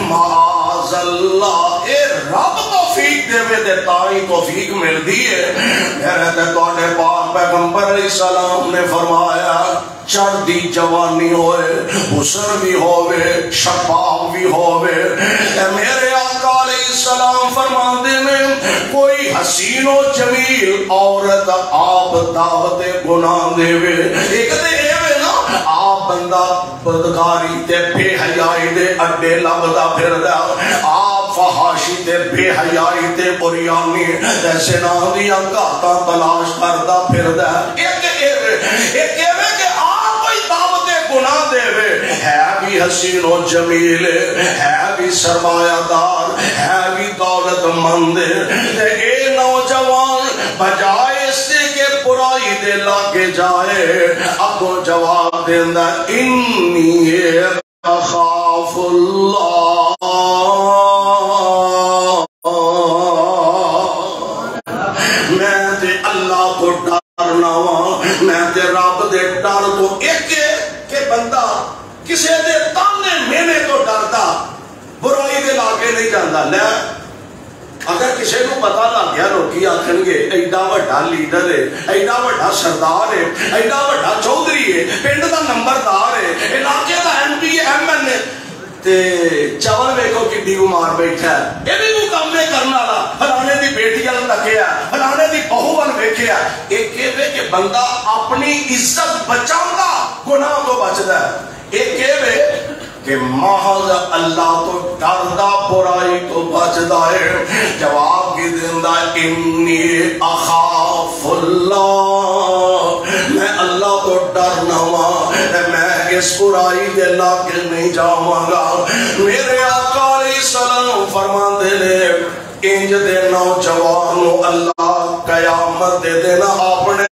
معاذ اللہ، اے رب توفیق دے وے دے تائی توفیق مل دیئے۔ میرے تے توڑے پاک پیغمبر علیہ السلام نے فرمایا چڑھ دی جوانی ہوئے، حسن بھی ہوئے، شباب بھی ہوئے، میرے آقا علیہ السلام فرماندے میں کوئی حسین و جمیل عورت آپ دعوت گناہ دے وے، ایک دے ایوے نا آپ بندہ بدکاری تے بے حیائی دے اڈے لبدا پھر دا، آپ فحاشی تے بے حیائی تے قریانی ایسے نام دیا گاتا تلاش کردہ پھر دا، ایک ایوے کہ آپ کوئی دعوت گناہ دے وے، ہے بھی حسین و جمیل، ہے بھی سرمایہ دار، ہے بھی دولت مند، اے نوجوان بجائے اس سے کہ برائی دے لاگے جائے، اب وہ جواب دیندہ انی اخاف اللہ، میں تے اللہ کو ڈرنا ہوا، میں تے رب دے ڈر تو ایک کہ بندہ کسے دے تانے مینے تو ڈردا، برائی دے لاگے نہیں جاندہ۔ لے اگر کسی کو پتا لگ گیا لوکی آکھن گے ایڈا وڈا لیڈر ہے، ایڈا وڈا سردار ہے، ایڈا وڈا چودھری ہے، پنڈ دا نمبردار ہے، علاقے دا ایم پی ایم این ہے، تے چاول ویکھو کڈی عمر بیٹھا ہے، یہ بھی کوئی کام نہیں کرنا لا، فلانے دی بیٹی ال تکیا، فلانے دی بہو ال ویکھیا، ایک کہے کہ بندہ اپنی عزت بچاؤں گا گناہ تو بچدا ہے، ایک کہے کہ محض اللہ تو ڈردہ برائی تو بچدا ہے۔ جواب کی دیندہ انی اخاف اللہ، میں اللہ تو ڈرنا ہوا، میں اس برائی دے لاگے نہیں جاؤں گا۔ میرے آقا علیہ السلام فرماندے نے انج دے نوجوانوں اللہ قیامت دے دینا اپنے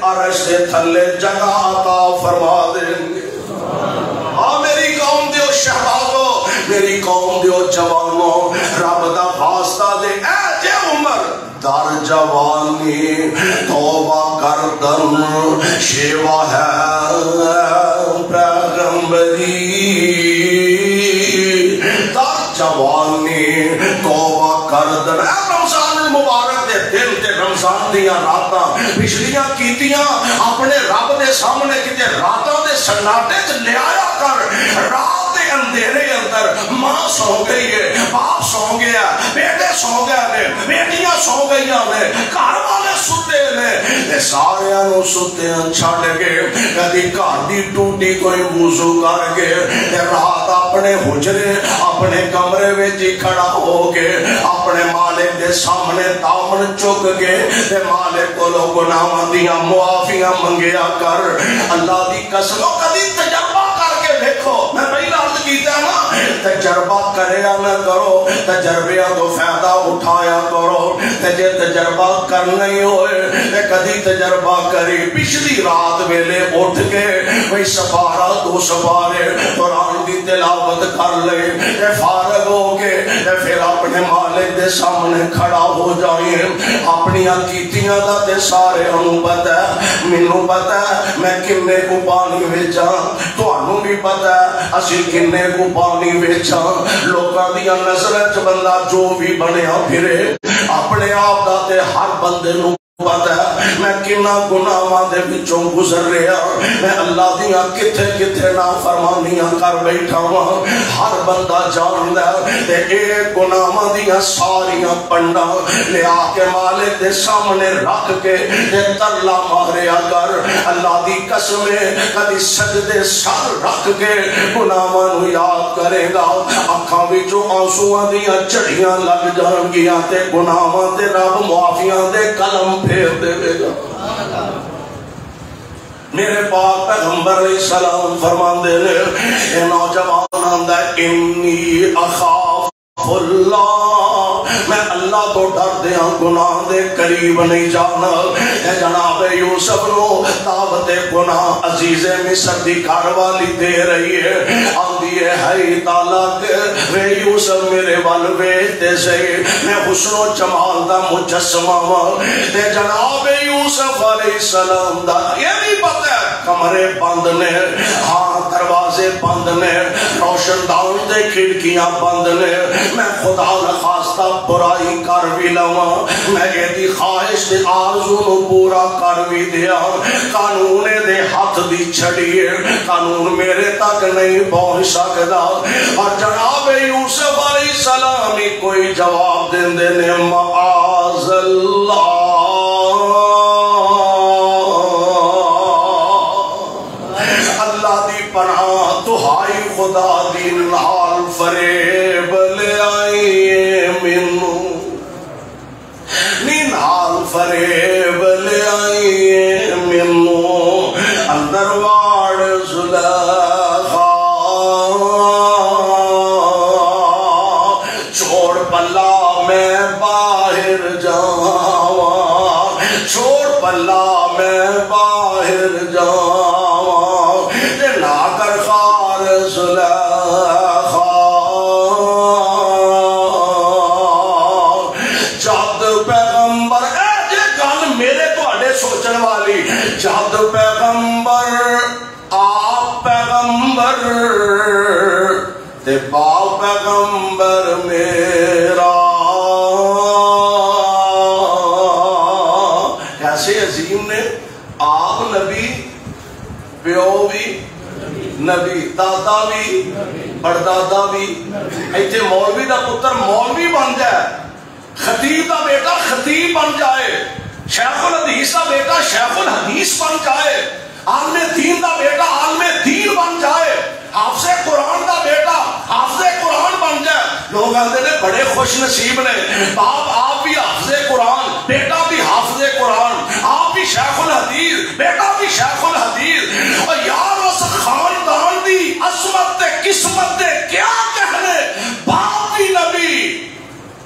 عرش دے تھلے جگہ عطا فرما دیں گے۔ میری قوم دیو شہبازو، میری قوم دیو جوانو، رب دا واسطہ دے اے جے عمر در جوانی توبہ کردن شیوہ ہے پیغمبری، در جوانی توبہ کردن، اے رمضان المبارک دے دن تے رمضان دیا راتاں پچھلیاں کیتیاں اپنے رب دے سامنے کتے راتاں دے سناٹے چ لے آیا کر، رات دے اندھیرے اندر ماں سو گئی ہے، باپ سو گیا، بیٹے سو گئے نے، بیٹیاں سو گئیاں نے، گھر والے ستے نے، سارے انو ستے چھڑ گئے، کدی گھر دی ٹوٹی کوئی وضو کر گئے، رات اپنے حجرے اپنے کمرے وچ کھڑا ہو گئے، اپنے مالک دے سامنے دامن چک گئے، مالک کو لوگ گناہاں دیاں معافیاں منگیا کر۔ اللہ دی قسم کدی تجربہ کر کے دیکھو، میں پہلا عرض کیتا ہے نا، تجربہ کریا نہ کرو، تجربیاں تو فائدہ اٹھایا کرو، تجھے تجربہ کرنا ہی ہوئے کدی تجربہ کری، پچھلی رات ویلے اٹھ کے وہی سپارہ دو سپارے قرآن دی تلاوت کر لے، فارغ ہو کے پھر اپنے مالک دے سامنے کھڑا ہو جائیں، اپنی کیتیاں دا تے سارے انہوں پتہ ہے، منوں پتہ ہے میں کنے کو پانی ویچا، تو انہوں بھی پتہ ہے اسی کنے کو پانی ویچا، لوگاں دیا نظرت بندہ جو بھی بنیا پھرے، اپنے آپ دا تے ہر بندے نوں پتہ ہے میں کنا گناہاں دے وچوں گزر رہا، میں اللہ دیاں کتھے کتھے نافرمانیاں کر بیٹھا ہوں، ہر بندہ جاندا تے اے گناہاں دیاں ساریاں پنڈاں لے آ کے مالک دے سامنے رکھ کے تے ترلا ماریا کر۔ اللہ دی قسم کدی سجدے سر رکھ کے گناہاں نوں یاد کرے گا، اکھاں وچوں آنسواں دیاں جھڑیاں لگ جان گیاں تے گناہاں تے رب معافیاں دے قلم پھیر دے گا۔ میرے پاک پیغمبر پیغمبر علیہ السلام فرماندے نے اے نوجوان آندا ہے انی اخاف اللہ، میں اللہ تو ڈر دیا گناہ دے قریب نہیں جانا۔ اے جناب یوسف نو دعوت گناہ عزیز مصر دی گھر والی دے رہی ہے، آندی ہے ہائی تالک وے یوسف میرے وال ویکھتے سہی، میں حسن و جمال دا مجسمہ ہاں۔ تے جناب یوسف علیہ السلام دا یہ بھی پتہ ہے کمرے بند نے، ہاں دروازے بند نے، روشن دان دے کھڑکیاں بند نے، میں خدا نخواستہ برائی کر بھی لواں، میں یہ خواہش دے آرزو نو پورا کر بھی دیا، قانون دے ہاتھ دی چھڑیے، قانون میرے تک نہیں پہنچ سکتا۔ اور جناب یوسف علیہ السلام ہی کوئی جواب دین دے نے معاذ اللہ، اللہ دی پناہ دہائی خدا دی نال فریب لے آئیے مینوں، نی نال فریب لے آئیے مینوں، اندر واڑ زلیخا چھوڑ پلا میں باہر جاواں، چھوڑ پلا میں باہر جاواں، تے نہ کر خار زلیخا، جد پیغمبر اے جے گل میرے تواڈے سوچن والی، جد پیغمبر آپ پیغمبر تے باپ پیغمبر میرا، کیسے عظیم نے، آپ نبی، پیو بھی نبی، دادا بھی پردادا بھی، ایتھے مولوی دا پتر مولوی بن جائے، خطیب دا بیٹا خطیب بن جائے، شیخ الحدیث دا بیٹا شیخ الحدیث بن جائے، عالم دین دا بیٹا عالم دین بن جائے، حافظ قرآن دا بیٹا حافظ قرآن بن جائے۔ لوگ آتے نے بڑے خوش نصیب نے، باپ آپ بھی حافظ قرآن، بیٹا بھی حافظ قرآن، آپ بھی شیخ الحدیث، بیٹا بھی شیخ الحدیث، اور یار اس خاندان دی عظمت تے قسمت تے کیا کہنے، باپ بھی نبی،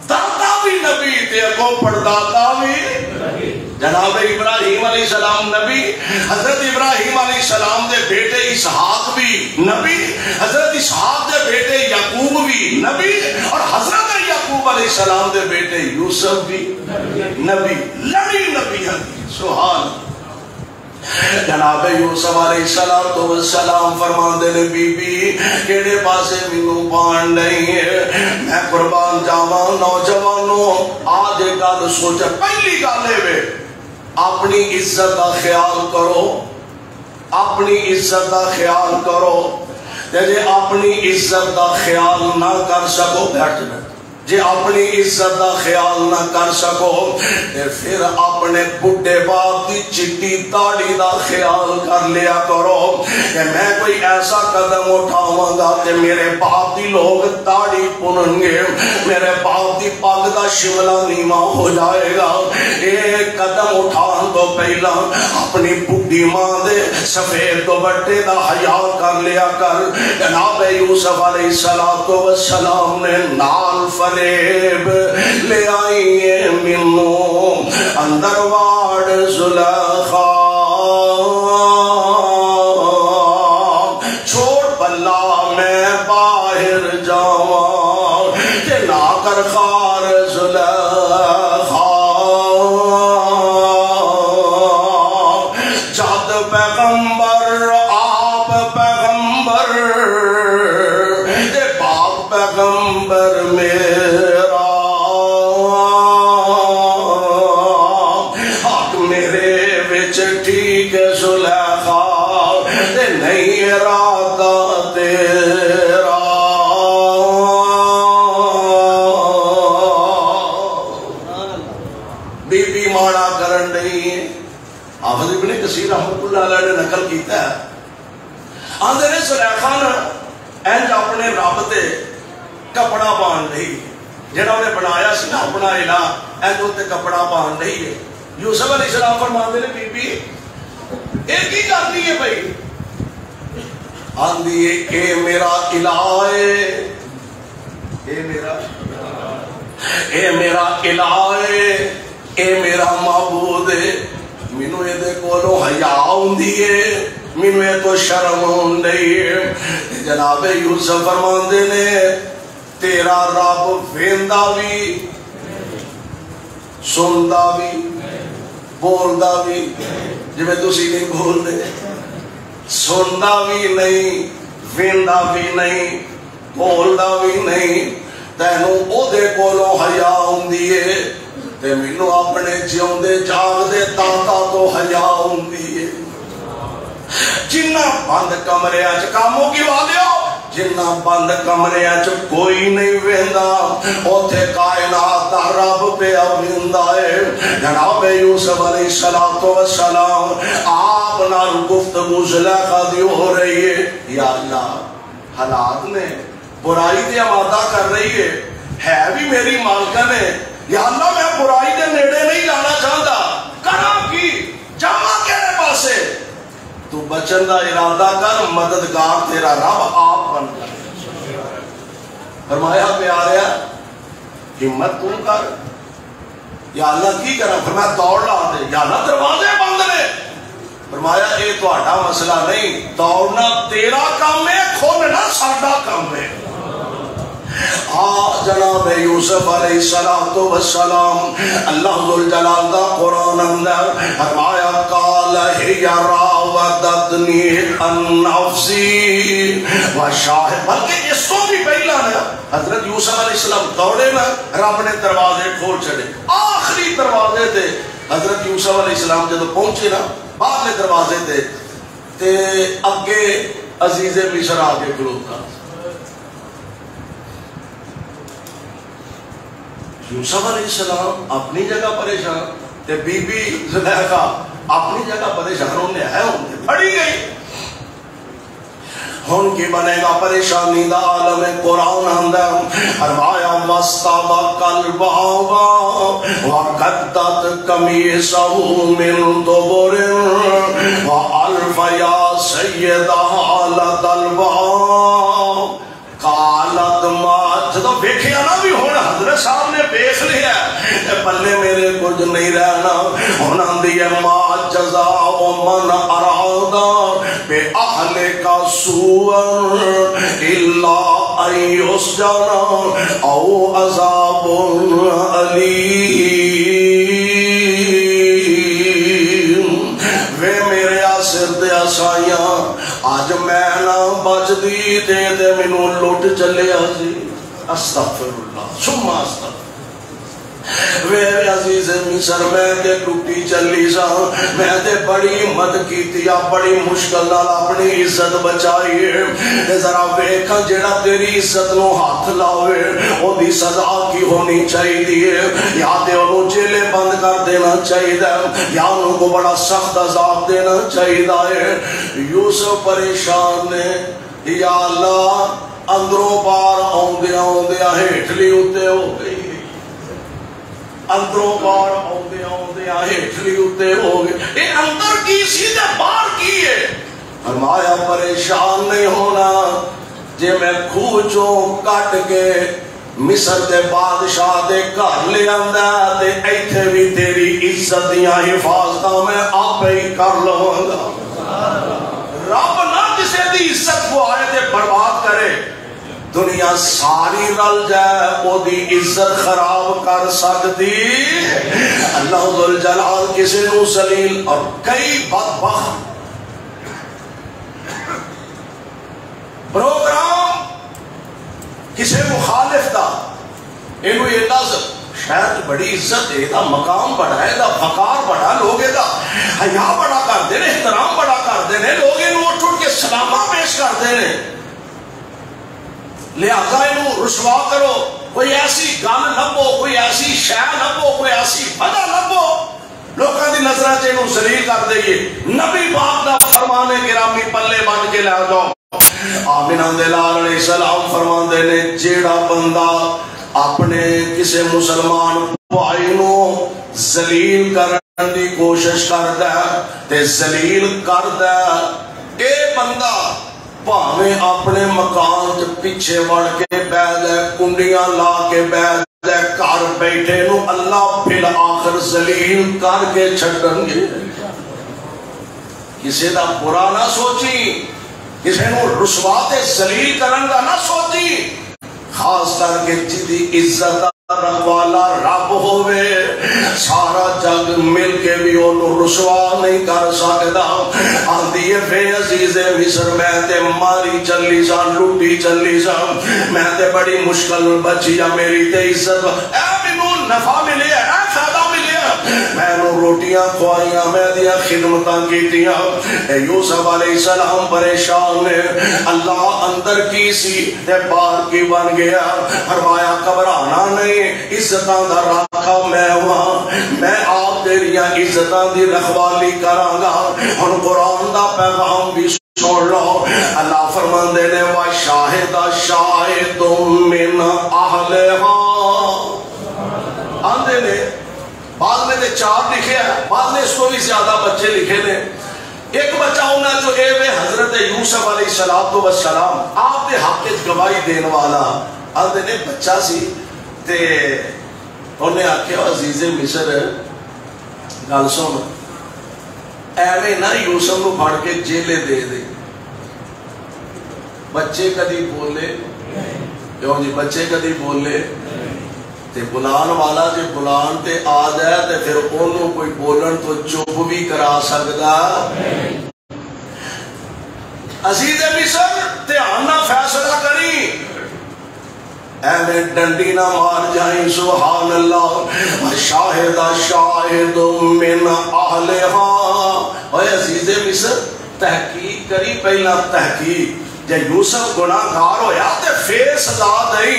دادا بھی نبی، تے اگوں پردادا بھی جناب ابراہیم علیہ السلام نبی، حضرت ابراہیم علیہ السلام دے بیٹے اسحاق بھی نبی، حضرت اسحاق دے بیٹے یعقوب بھی نبی، اور حضرت یعقوب علیہ السلام دے بیٹے یوسف بھی نبی، لڑی نبی ہیں، سبحان۔ جناب یوسف علیہ السلام فرماندے نے بی بی کیڑے پاسے مینوں پان نہیں ہے، میں قربان جاواں نوجوانوں آج گل سوچ، پہلی گل ہے اپنی عزت دا خیال کرو، اپنی عزت دا خیال کرو، جے اپنی عزت دا خیال نہ کر سکو بیٹھ جائے، جے اپنی عزت دا خیال نہ کر سکو پھر اپنے بڈھے باپ دی چٹی داڑھی دا خیال کر لیا کرو کہ میں کوئی ایسا قدم اٹھاواں گا کہ میرے باپ دی لوگ داڑھی پنن گے، میرے باپ دی پگ دا شملہ نیما ہو جائے گا۔ ایک قدم اٹھان تو پہلا اپنی بڈھی ماں دے سفید دوپٹے دا حیا کر لیا کر۔ جناب یوسف علیہ السلام نے نال فریب لے آئیے منوں اندر واڑ زلیخا، چھوڑ پلا میں باہر جاواں کہ نہ کر خار زلیخا، جد پیغمبر آپ پیغمبر دے باپ پیغمبر میرا، حق میرے وچ ٹھیک زلیخا تے نہیں ارادہ تیرا۔ بی بی ماڑا کرن نہیں، حافظ ابن کثیر رحمۃ اللہ علیہ نے نقل کیتا ہے، آندے نے زلیخا نے انج اپنے رب تے کپڑا پان رہی، جڑا انہیں بنایا سی نا اپنا الہ، انج تے کپڑا پان رہی ہے۔ یوسف علیہ السلام فرماندے نے بی بی یہ کی کرتی ہے بھائی، آندی اے میرا الہ ہے، اے میرا الہ ہے، اے میرا معبود ہے، مینوں یہ دے کولوں حیا ہوندی ہے، مینوں یہ تو شرم ہوندی ہے۔ جناب یوسف فرماندے نے تیرا رب ویندا بھی، سندا بھی، بولدا بھی، جی میں تسی نہیں بول دے، سندا بھی نہیں، ویندا بھی نہیں، بولدا بھی نہیں، تینوں او دے کولوں حیا ہوندی ہے تے مینوں اپنے جیوندے جاگدے داتا تو حیا ہوندی ہے۔ جنہ بند کمرے اچ کاموں کی وادیو، جنہ بند کمرے اچ کوئی نہیں ویندا، اوتھے کائنات دا رب پہ ویندا ہے۔ جناب یوسف علیہ السلام آپ نال گفتگو زلیخا دی ہو رہی ہے، یا اللہ حالات نے برائی دے آمادہ کر رہی ہے بھی میری مالکہ نے، یا اللہ میں برائی دے نیڑے نہیں جانا چاہتا، کرا کی جاما کہنے پاسے، تو بچن دا ارادہ کر، مددگار تیرا رب آپ بن کر۔ فرمایا پیاریا ہمت تم کر، یا اللہ کی کرا، فرمایا دوڑ لا دے، یا اللہ دروازے بند نے، فرمایا اے تو آٹا مسئلہ نہیں، دوڑنا تیرا کام ہے، کھولنا ساڈا کام ہے۔ جناب یوسف علیہ السلام اللہ ذوالجلال دا قرآن اندر فرمایا قال ہی راودتنی عن نفسی وشاہد، بلکہ اس کو بھی پہلا نا حضرت یوسف علیہ السلام دوڑے نا، رب نے دروازے کھول چھڑے، آخری دروازے تھے حضرت یوسف علیہ السلام جب پہنچے نا باہر دروازے تھے تے اگے عزیز مصر آگے کھلوتا، یوسف علیہ السلام اپنی جگہ پریشان تے بی بی زلیخا اپنی جگہ پریشان، انہیں ہے انہیں پڑی گئی، ہن کی بنے گا پریشانی دا عالم قرآن اندر فرمایا وَاسْتَبَقَ الْبَابَ وَقَدَّتْ قَمِيصَهُ مِن دُبُرٍ وَأَلْفَ يَا سَيِّدَهَا لَدَى الْبَابِ قالت ما، جدو بیکھیا نا بھی ہونا حضرت صاحب نے بیکھ لیا پلے میرے کچھ نہیں رہنا، ہونا دیا ما جزاء من ارادا بے اہل کا سوء الا ان یسجن او عذاب علیم۔ وے میرے آسر دے آسائیاں آج میں نہ بچ دی دے منو لوٹ چلے آجی، استغفر اللہ ثم استغفر۔ وے عزیز مصر میں تے ٹوٹی چلی سا، میں تے بڑی ہمت کیتی، بڑی مشکل نال اپنی عزت بچائی ہے، ذرا ویکھاں جیڑا تیری عزت نو ہاتھ لاوے او دی سزا کی ہونی چاہیے، یا تے انہوں جیلے بند کر دینا چاہیے، یا انہوں کو بڑا سخت عذاب دینا چاہیے۔ یوسف پریشان نے، یا اللہ اندروں بار آؤندے آؤندے ہیٹھلی اتے ہو گئی، اندروں بار آؤندے آؤندے ہیٹھلی اتے ہو گئی، اے اندر کی سیدھے بار کی ہے۔ فرمایا پریشان نہیں ہونا، جے میں کھوچوں کٹ کے مصر دے بادشاہ دے گھر لے آندا تے ایتھے بھی تیری عزت دیاں حفاظتاں میں آپ ہی کر لواں گا۔ رب نہ کسی دی عزت کو آئے تے برباد کرے، دنیا ساری رل جائے او دی عزت خراب کر سکتی، اللہ ذوالجلال کسی نو ذلیل اور کئی بدبخت پروگرام کسی مخالف دا انہوں یہ لازم شاید بڑی عزت ہے دا، مقام بڑا ہے دا، فقار بڑا، لوگ دا حیا بڑا کر دینے، احترام بڑا کر دینے، لوگ انہوں اٹھ اٹھ کے سلامہ پیش کر دینے، لہذا انہوں رسوا کرو، کوئی ایسی گل لبو، کوئی ایسی شے لبو، کوئی ایسی وجہ لبو، لوگوں دی نظریں سے انہوں ذلیل کر دئیے۔ نبی پاک دا فرمانے گرامی پلے بن کے لے جاؤ۔ آمینہ دلال علیہ السلام فرماندے نے جیڑا بندہ اپنے کسی مسلمان بھائی نو ذلیل کرنے دی کوشش کردا ہے تے ذلیل کردا ہے، اے بندہ بھاویں اپنے مکان پیچھے وڑ کے بہ جائے کنڈیاں لا کے بہ جائے گھر بیٹھے نو اللہ پھر آخر ذلیل کر کے چھڈن گے کسی دا برا نہ سوچی کسی نو رسوا تے ذلیل کرن دا نہ سوچی خاص کر کے جدی عزت رکھوالا رب ہوئے سارا جگ مل کے بھی انہوں رسوا نہیں کر سکتا آندھی ہے بے عزیز مصر میں تے ماری چلی سا لوٹی چلی سا میں تے بڑی مشکل بچی میری تے عزت اے منوں نفع ملے اے فائدہ ملے میں نو روٹیاں خوائیاں میں دیا خدمتاں کیتیاں اے یوسف علیہ السلام پریشان ہے اللہ اندر کی سی تے باہر کی بن گیا فرمایا گھبرانا نہیں عزتاں دا راکھا میں ہوں میں آپ تیریاں عزتاں دی رکھوالی کراں گا ہن قرآن دا پیغام بھی سن لو اللہ فرماندے نے وَشَاهِدَ شَاهِدٌ مِّنْ أَهْلِهَا آندے نے بعد میں نے 4 لکھے ہیں بعد میں اس کو بھی زیادہ بچے لکھے نے ایک بچہ ہونا جو اے وے حضرت یوسف علیہ السلام آپ دے حق گواہی دین والا آندے نے بچہ سی تے انہیں آکھے عزیز مصر گل سن ایویں نہ یوسف نو پھڑ کے جیلے دے دے بچے کدی بولے کیوں جی بچے کدی بولے تے بلان والا جے بلان تے آ جائے تے پھر انہوں کوئی بولن تو چپ بھی کرا سکتا عزیز مصر دھیان نہ فیصلہ کری اے ڈنڈی نہ مار جائیں سبحان اللہ شاہد شاہد من اہلہا اے عزیز مصر تحقیق کری پہلا تحقیق جے یوسف گناہگار ہویا تے پھر سزا دیں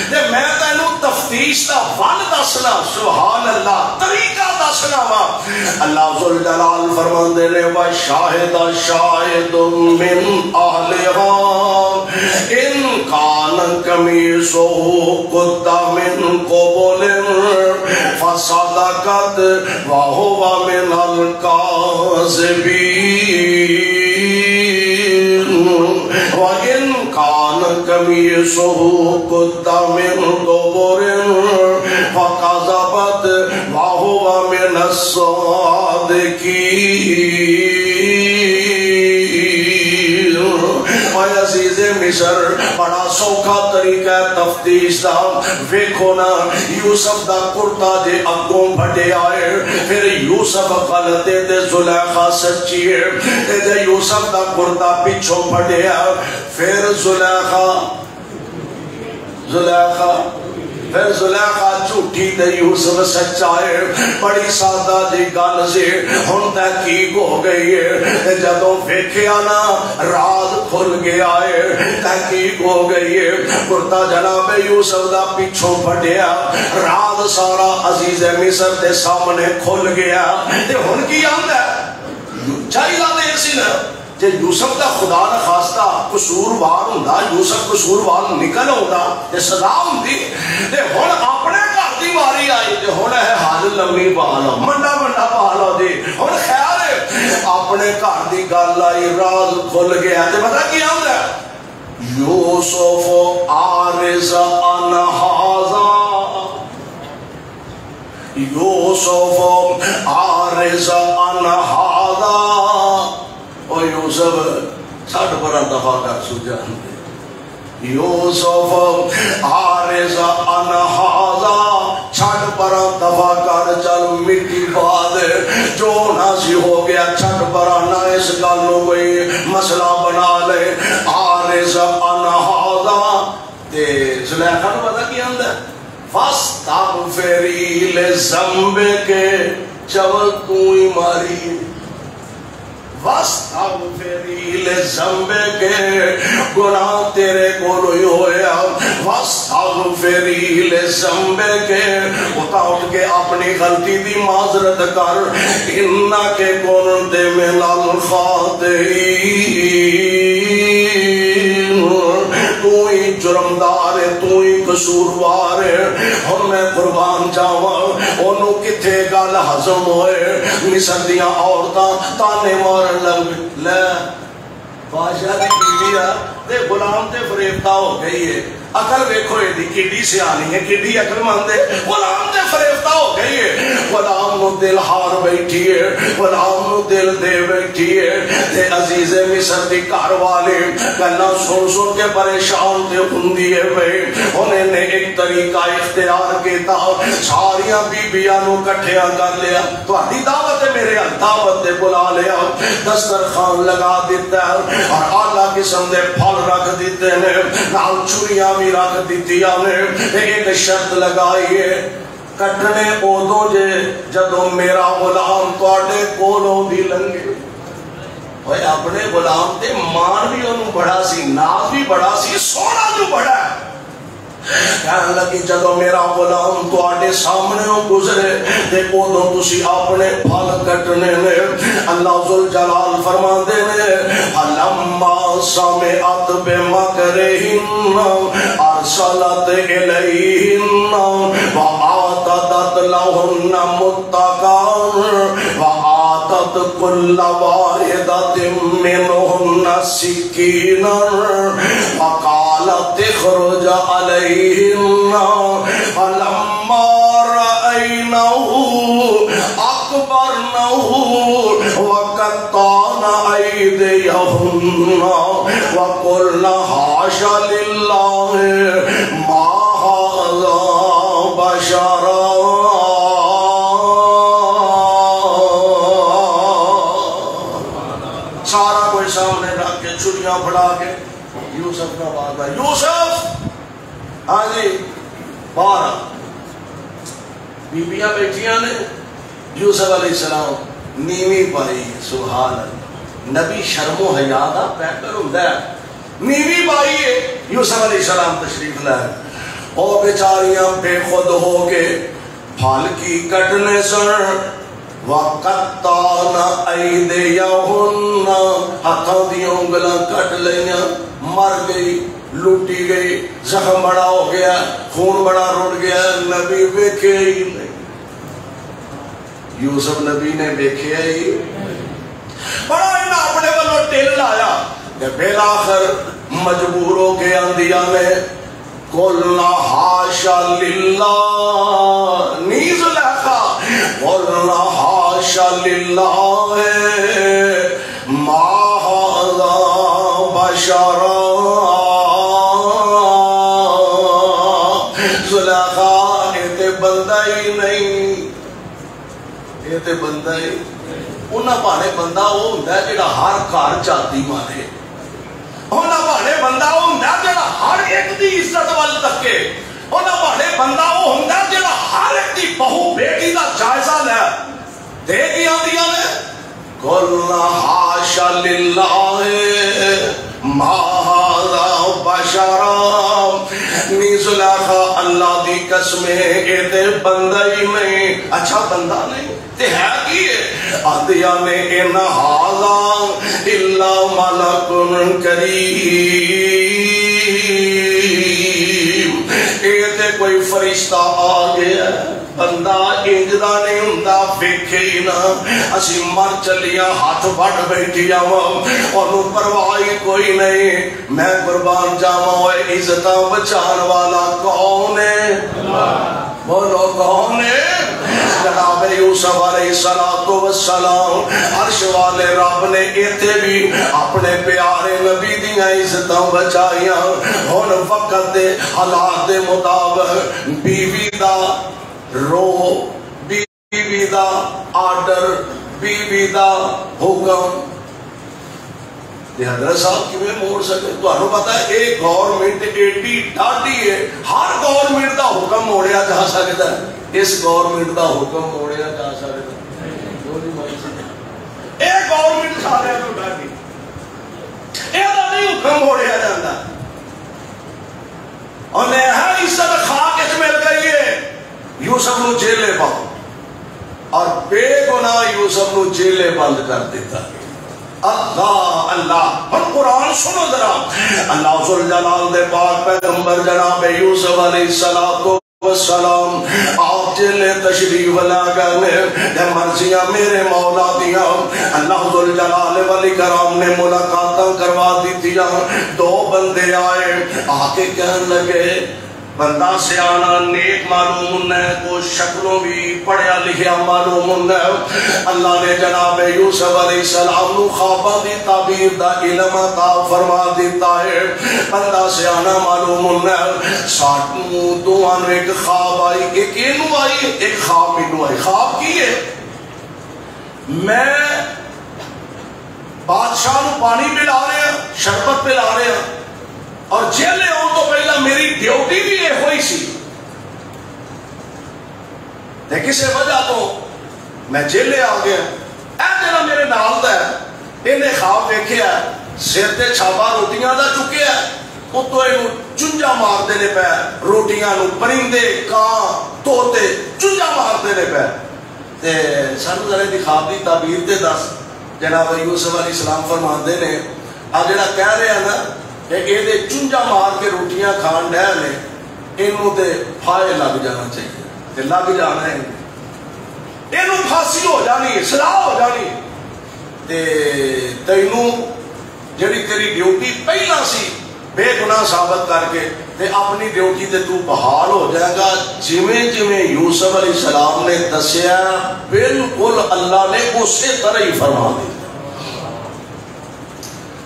تے میں تینوں تفتیش دا ون دسنا سبحان اللہ طریقہ دسنا وا اللہ ذوالجلال فرماندے نے وَشَاهِدَ شَاهِدٌ مِّنْ أَهْلِهَا إِنْ كَانَ قَمِيصُهُ قُدَّ مِنْ قُبُلٍ فَصَدَقَتْ وَهُوَ مِنَ الْكَاذِبِينَ وَإِنْ كَانَ قَمِيصُهُ قُدَّ مِنْ دُبُرٍ فَكَذَبَتْ وَهُوَ مِنَ الصَّادِقِينَ اے عزیز مصر بڑا سوکھا طریقہ تفتیش دا ویکھو نا یوسف دا کرتا جے اگوں بھٹے آئے پھر یوسف غلطے تے زلیخا سچی ہے جے یوسف دا کرتا پیچھوں بھٹے آئے پھر زلیخا پھر زلیخا جھوٹی تے یوسف سچائے بڑی سادہ جی گل سے ہن تحقیق ہو گئی ہے جدوں ویکھیا نا راز کھل گیا ہے تحقیق ہو گئی ہے کرتا جناب یوسف دا پیچھوں پھٹیا راز سارا عزیز مصر دے سامنے کھل گیا تے ہن کی آندا ہے چاہیے دے سی نا جے یوسف دا خدا نہ خواستہ قصوروار ہوندا یوسف قصوروار نکل ہوندا تے سزا ہوندی تے ہن اپنے گھر دی واری آئی تے ہن ہے حال لمبی بہانا منڈا بہانا دی ہن خیال ہے اپنے گھر دی گل آئی راز کھل گیا تے پتہ کی آندا ہے یوسف عارض عن ھذا یوسف عارض عن ھذا او یوسف ساٹھ پر دفعہ کر سجان دے یوسف عارض عن ھذا چھٹ پر دفعہ کر چل مٹی باد جو ناسی ہو گیا چھٹ پر نہ اس گلوں کوئی مسئلہ بنا لے عارض عن ھذا تے زلیخا نو پتہ کی آندا ہے فاستغفری لذنبک چول تو ہی ماری وَاسْتَغْفِرِي لِذَنبِكَ گناہ تیرے کولوئی ہویا وَاسْتَغْفِرِي لِذَنبِكَ اٹھ کے اپنی غلطی دی معذرت کر اِنَّكَ كُنْتَ مِنَ الْخَاطِئِينَ تو ہی جرمدار ہے تو ہی قصوروار ہے ہم میں قربان جاواں انہوں کتھے گل ہضم ہوئے مصر دیاں عورتاں تانے مارن لگ لے بادشاہ دی بیوی تے غلام تے فریفتہ ہو گئی ہے. عقل ویکھو یہ کیڈی سیانی ہے, کیڈی عقل مند ہے. غلام تے فریفتہ ہو گئی ہے, غلام نو دل ہار بیٹھی ہے, غلام نو دل دے بیٹھی ہے. تے عزیز مصر دی گھر والے گلاں سن سن کے پریشان تے ہوندی ہے بھائی. انہیں نے ایک طریقہ اختیار کیتا, ساریاں بیبیاں نو کٹھیاں کر لیا, تہاڈی دعوت ہے میرے دعوت تے بلا لیا, دسترخوان لگا دیتا ہے اور اعلیٰ قسم دے پھل رکھ دیتے نے, نال چوریاں بھی رکھ دیتیاں نے. ایک شرط لگائی ہے, کٹنے ادو جے جدو میرا غلام تواڈے کولوں بھی لنگے. اوے اپنے غلام تے مان بھی انہوں بڑا سی, ناز بھی بڑا سی, سونا جو بڑا ہے. کہنے لگی جدو میرا غلام تواڈے سامنے گزرے تے ادو تسی اپنے پھل کٹنے نے. اللہ ذوالجلال فرماندے نے فلما سمعت بمکرہن ارسلت الیہن وآتت لہن متکئا وآتت کل واحدۃ منہن سکینا وقالت اخرج علیہن فلما رأینہ اکبرنہ وقطعن ایدیہن وقلن حاش للہ ما ھذا بشرا. سارا کوئی سامنے رکھ کے چھریاں پھڑا کے یوسف کا بات ہے, یوسف ہاں جی باہر. بیبیاں بیٹھیاں نے, یوسف علیہ السلام نیوی پائی. سبحان اللہ, نبی شرم و حیا دا پیکر ہوندا ہے, نیوی پائی ہے. یوسف علیہ السلام تشریف لائے, او بیچاریاں بے خود ہو کے پھل کی کٹنے سن. وَقَطَّعْنَ أَيْدِيَهُنَّ ہاتھوں دی انگلاں کٹ لیاں, مر گئی, لوٹی گئی, زخم بڑا ہو گیا, خون بڑا رڑ گیا. نبی ویکھے ہی نہیں, یوسف نبی نے ویکھے ہی بڑا انہاں اپنے والوں ٹل لایا کہ بالآخر مجبور ہو کے آندیاں نے قُلْنَا حَاشَ لِلَّهِ نی زلیخا قُلْنَا حَاشَ لِلَّهِ مَا هَذَا بَشَرًا. زلیخا یہ تے بندہ ہی نہیں, یہ تے بندہ ہی. انہاں بھانے بندہ وہ ہوندا ہے جڑا ہر گھر چاتی مارے, انہاں بھانے بندہ وہ ہوندا ہے جڑا ہر ایک دی عزت وال تکے, انہاں بھانے بندہ وہ ہوندا ہے جڑا ہر ایک دی بہو بیٹی دا جائزہ لے. دے کی آندیاں نے قُلْنَا حَاشَ لِلَّهِ مَا هَذَا بَشَرًا. نی زلیخا اللہ دی قسم ہے تے بندہ ہی نہیں. اچھا بندہ نہیں تے ہے کی ہے؟ آدیا نے اِنْ هَذَا إِلَّا مَلَكٌ كَرِيمٌ. یہ تے کوئی فرشتہ آ گیا, بندہ انجدہ نہیں ہوندا ویکھے ہی نہ. اسی مر چلیاں ہاتھ وڈ بیٹھی جاواں, انہوں پرواہی کوئی نہیں. میں قربان جاواں, اوے عزتاں بچان والا کون ہے؟ بولو کون ہے؟ جناب یوسف علیہ السلام عرش والے رب نے ایتھے بھی اپنے پیارے نبی دیاں عزتاں بچائیاں. ہن وقت دے حالات دے مطابق بیوی دا روح, بیوی دا آرڈر, بیوی دا حکم. حضرت صاحب کی میں موڑ سکتے تو انہوں پتا ہے ایک گورنمنٹ ایڈی ڈاڈی ہے, ہر گورنمنٹ دا حکم موڑیا جا سکتا ہے, اس گورنمنٹ دا حکم موڑیا جا سکتا ہے. ایک گورنمنٹ سارے تو ڈاڈی, یہ نہیں حکم موڑیا جاتا. اور نہایت عزت خاک اس مل گئی ہے. یوسف نو جیلے پاؤ اور بے گناہ یوسف نو جیلے بند کر دیتا. اللہ اللہ ہم قرآن سنو ذرا. اللہ ذوالجلال دے پاک پیغمبر جناب یوسف علیہ السلام والسلام آپ جلے تشریف لگا نے مرضیاں میرے مولا دیا اللہ ذوالجلال والاکرام نے ملاقاتاں کروا دی تھیا دو بندے آئے آکے کہنے لگے بندہ سیانا نیک معلوم ہے کو شکلوں بھی پڑھیا لکھیا معلوم ہے اللہ نے جناب یوسف علیہ السلام نو خواباں دی تعبیر دا علم عطا فرما دیتا ہے بندہ سیانا معلوم ہے ساتھ دوان ایک خواب آئی ایک اینو آئی ایک خواب اینو آئی خواب کی ہے میں بادشاہ نو پانی پلا رہے ہیں شربت پلا رہے ہیں اور جیلے ہوں تو پہلا میری ڈیوٹی بھی یہ ہوئی سی تے کسے وجہ تو میں جیلے آ گیا اے جنہ میرے نال دا ہے انہیں خواب دیکھے ہے سر تے چھاپا روٹیاں دا چکے ہے اتو انہوں چنجا مار دینے پہ روٹیاں نو پرندے کان توتے چنجا مار دینے پہ تے سانو ذرا دی خواب دی تعبیر تے دس جناب یوسف علیہ السلام فرماندے نے آج جڑا کہہ رہے ہیں نا کہ یہ چنجا مار کے روٹیاں کھان ڈے نے انہوں تے پھائے لگ جانا چاہیے تے لگ جانا ہے انہوں پھانسی ہو جانی سلاح ہو جانی تے تینوں جڑی تیری ڈیوٹی پہلا سی بے گناہ ثابت کر کے تے اپنی ڈیوٹی تے تو بحال ہو جائے گا جویں جویں یوسف علیہ السلام نے دسیا بالکل اللہ نے اسی طرح ہی فرما دی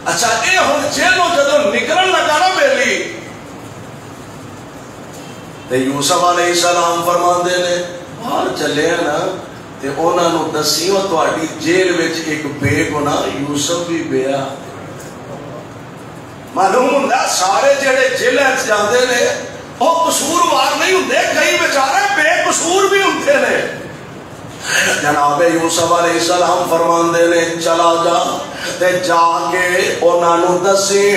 اچھا اے ہن جیلوں جدوں نکلن لگا نا بیلی تے یوسف علیہ السلام فرماندے نے باہر چلے ہیں نا تے انہاں نو دسی او تہاڈی جیل وچ ایک بے گناہ یوسف بھی پیا معلوم ہوندا سارے جڑے جیل وچ جاندے نے او قصوروار نہیں ہوندے کئی بیچارے بے قصور بھی ہوندے نے جناب یوسف علیہ السلام فرماندے نے چلا جا تے جا کے انہاں نو دسی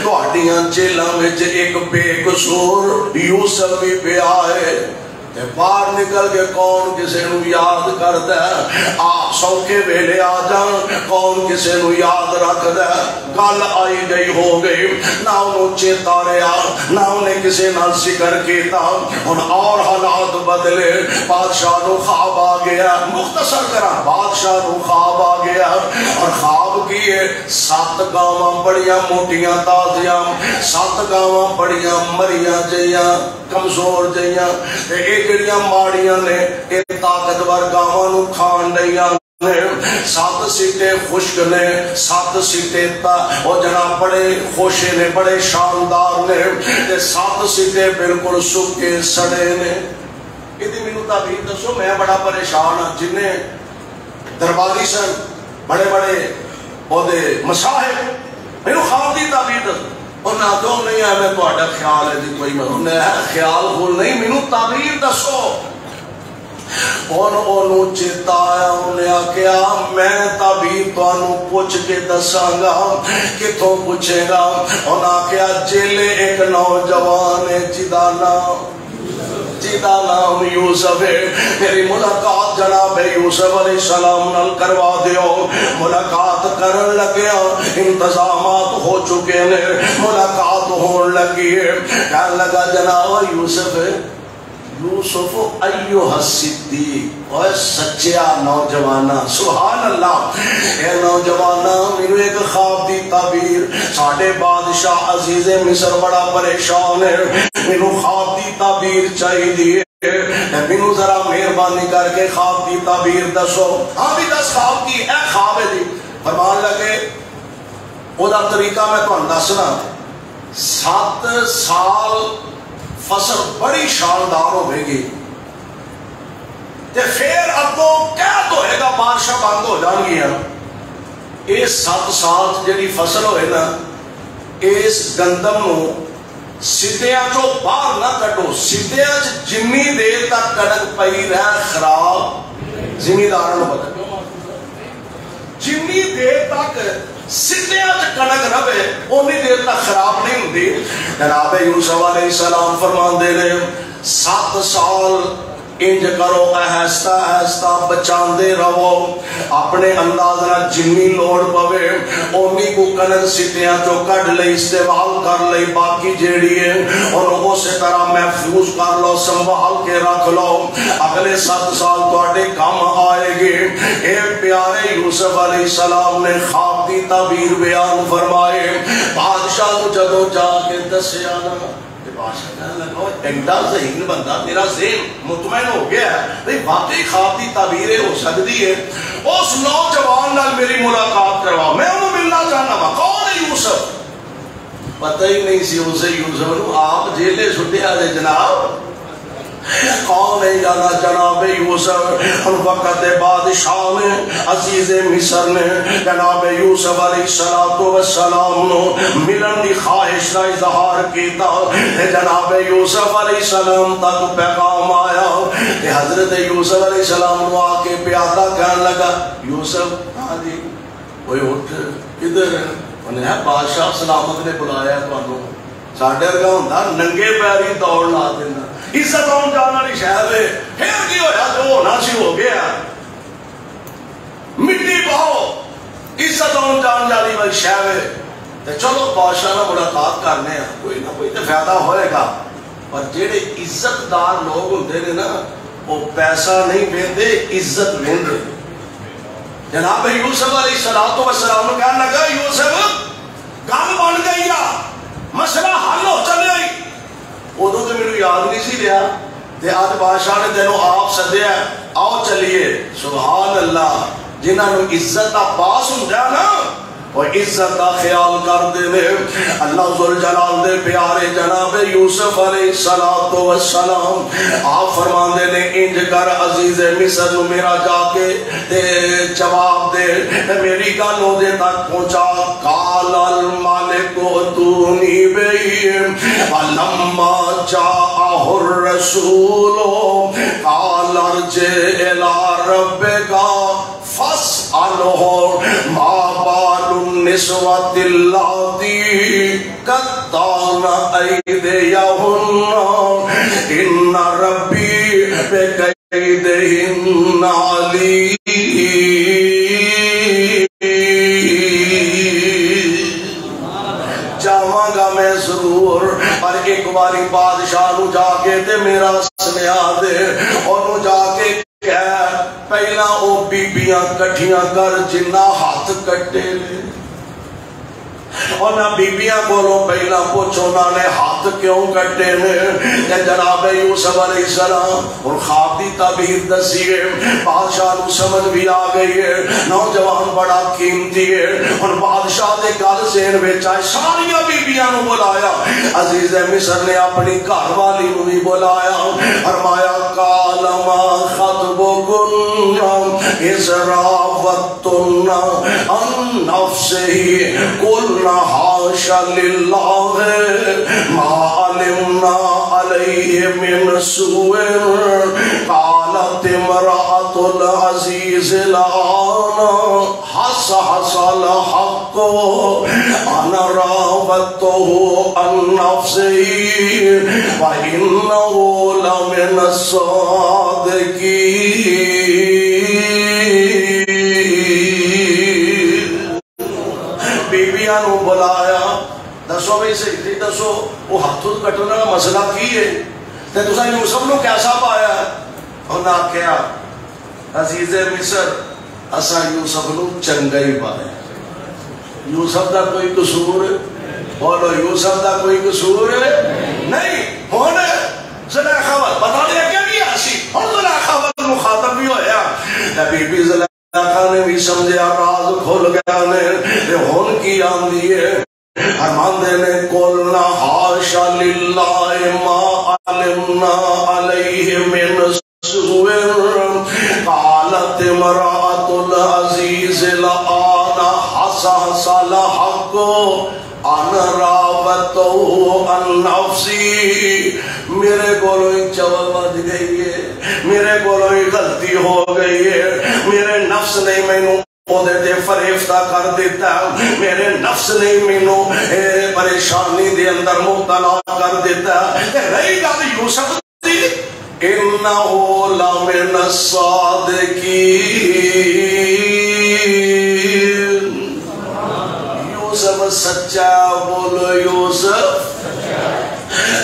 تہاڈیاں جیلاں وچ ایک بے قصور یوسف بھی پیا ہے تے باہر نکل کے کون کسے نو یاد کردا ہے آپ سوکھے ویلے آ جان کون کسے نو یاد رکھدا ہے گل آئی گئی ہو گئی نہ انہوں چیتا رہا نہ انہیں کسے نہ ذکر کیتا ان اور حالات بدلے بادشاہ نو خواب آ گیا مختصر کرا بادشاہ نو خواب آ گیا اور خواب کیے 7 گاواں بڑیاں موٹیاں تازیاں 7 گاواں بڑیاں مریاں جیاں کمزور جیاں جڑیاں ماڑیاں نے اے طاقتور گاواں نو کھان لئیاں 7 سیٹے خشک نے 7 سیٹے او جناب بڑے خوشے نے بڑے شاندار نے 7 سیٹے بالکل سکے سڑے نے ادھی مینوں تعبیر دسو میں بڑا پریشان ہاں جنہیں درباری سن بڑے بڑے عہدے مصاحب مینوں خواب دی تعبیر دسو انہاں تو نہیں ہے میں تہاڈا خیال ہے جی کوئی میں خیال بھول نہیں مینوں تعبیر دسو انہوں چیتا آیا انہیں آکیا میں تعبیر تانوں پوچھ کے دساں گا کتوں پوچھے گا انہوں آکیا جیلے ایک نوجوان ہے جدا نام یوسف ہے میری ملاقات جناب یوسف علیہ السلام نال کروا دیو ملاقات کرن لگیا انتظامات ہو چکے نے ملاقات ہون لگی ہے کہنے لگا جناب یوسف یوسف ایوہ الصدیق اوہ سچیا نوجوانا سبحان اللہ اے نوجوانا میرے ایک خواب دی تعبیر ساڑھے بادشاہ عزیز مصر بڑا پریشان ہے میرے خواب دی تعبیر چاہی دیئے میرے ذرا مہربانی کر کے خواب دی تعبیر دسو ہاں بھی 10 خواب کی اے خواب ہے دی فرمان لگے وہ دا طریقہ میں تو اندسنا 7 سال فصل بڑی شاندار ہوئے گی تے پھر اب تو کیا تو ہے گا بادشاہ بند ہو جان گیا اس 7 سال جڑی فصل ہوئے نا اس گندم نو سیدھیاں جو باہر نہ کٹو سیدھیاں جنی دیر تک کڑک پئی رہا خراب زمینداروں پتہ جنی دیر تک سیدھیاں کڑک رہے اونی دیر تک خراب نہیں ہوندی جناب یوسف علیہ السلام فرمان دے لے 7 سال انج کرو آہستہ آہستہ بچاندے رہو اپنے انداز نہ جنی لوڑ پوے اونی کو کنن سٹیاں جو کڈ لئی استعمال کر لئی باقی جیڑی ہے اور اسی طرح محفوظ کر لو سنبھال کے رکھ لو اگلے 7 سال تواڈے کام آئے گے۔ اے پیارے یوسف علیہ السلام نے خواب دی تعبیر بیان فرمائے بادشاہ کو جدوں جا کے دسیا نا بادشاہ کہنے لگا ایڈا ذہین بندہ میرا ذہن مطمئن ہو گیا ہے واقعی خواب دی تعبیریں ہو سکتی ہے اس نوجوان نال میری ملاقات کروا میں انہوں ملنا چاہنا وا کون ہے یوسف پتہ ہی نہیں سی اسے یوسف نو آپ جیلے چھٹیا دے جناب کون ہے یا جناب یوسف ان وقت بادشاہ نے عزیز مصر نے جناب یوسف علیہ السلام نو ملن دی خواہش کا اظہار کیتا جناب یوسف علیہ السلام تک پیغام آیا کہ حضرت یوسف علیہ السلام نو آ کے پیادہ کہنے لگا یوسف ہاں جی کوئی اٹھ کدھر ہے انہیں ہے بادشاہ سلامت نے بلایا تو ساڈے ورگا ہوندا ننگے پیری دوڑ لا دینا عزت آن جانا نہیں شاید ہے پھر کی ہویا جو ہونا سی ہو گیا مٹی بہو عزت آن جان جانی بھائی شاید ہے چلو بادشاہ نہ ملاقات کرنے ہیں کوئی نہ کوئی تو فائدہ ہوئے گا پر جیڑے عزت دار لوگ ہوندے نے نا وہ پیسہ نہیں بیندے عزت بیندے جناب یوسف علیہ السلام نے کہا لگا یوسف گل بن گئی مسئلہ حل ہو چلے گئی ادو تو میرے یاد نہیں سی لیا تے آج بادشاہ نے تینوں آپ سدیا آؤ چلیے سبحان اللہ جنہاں نو عزت دا پاس ہوندا نا اور عزت دا خیال کردے نے اللہ ذوالجلال دے پیارے جناب یوسف علیہ السلام آپ فرماندے نے انج کر عزیز مصر نو میرا جا کے تے جواب دے میری گل دے تک پہنچا قال الملک اتونی بی فلما جاءہ الرسول قال ارجع الی ربک فاسألہ ما بال النسوة اللاتی قطعن ایدیہن ان ربی بکیدہن علیم جاواں گا میں ضرور پر ایک باری بادشاہ نو جا کے تے میرا سنیا دے اور نو جا کے پہلا او بیبیاں کٹھیاں کر جنہ ہاتھ کٹے لے اور نہ بیبیاں بولو پہلا پوچھو نہ نے ہاتھ کیوں کٹے نے جناب یوسف علیہ السلام اور خواب دی تعبیر دسیے بادشاہ نو سمجھ بھی آ گئی ہے نوجوان بڑا قیمتی ہے اور بادشاہ دے گل ذہن وچ آئے ساری بیبیاں نو بلایا عزیز مصر نے اپنی گھر والی نو بھی بلایا فرمایا قال ما خطبکن اذ راوتن عن نفسه قل حاش للہ ما علمنا علیہ من سوء قالت امرأة العزیز الآن حصحص الحق انا راودته عن نفسه وإنه لمن الصادقین بیبیاں نو بلایا دسو بھئی صحیح دسو وہ ہاتھوں کٹنے کا مسئلہ کی ہے تے تساں یوسف نو کیسا پایا انہاں کہا عزیز مصر اساں یوسف نو چنگا ہی پایا یوسف دا کوئی قصور بولو یوسف دا کوئی قصور نہیں ہونے زلیخا بتا دیا کیا نہیں آسی اور زلیخا مخاطب بھی ہویا نبی بھی زلیخا نے بھی سمجھا راز کھول گیا نے ہون کی آمدی ہے فرماندے نے قلنا حاشا للہ ما علمنا علیہ من سوء قالت امرأة العزیز الآن حصحص الحق انا راودته عن نفسی میرے کولوں ہی چول بج گئی ہے میرے کولوں ہی غلطی ہو گئی ہے میرے نفس نے مینوں تے فریفتہ کر دیتا میرے نفس نے مینوں پریشانی دے اندر مبتلا کر دیتا رہی گل یوسف دی انہو لمن الصادقین، یوسف سچا، بولو یوسف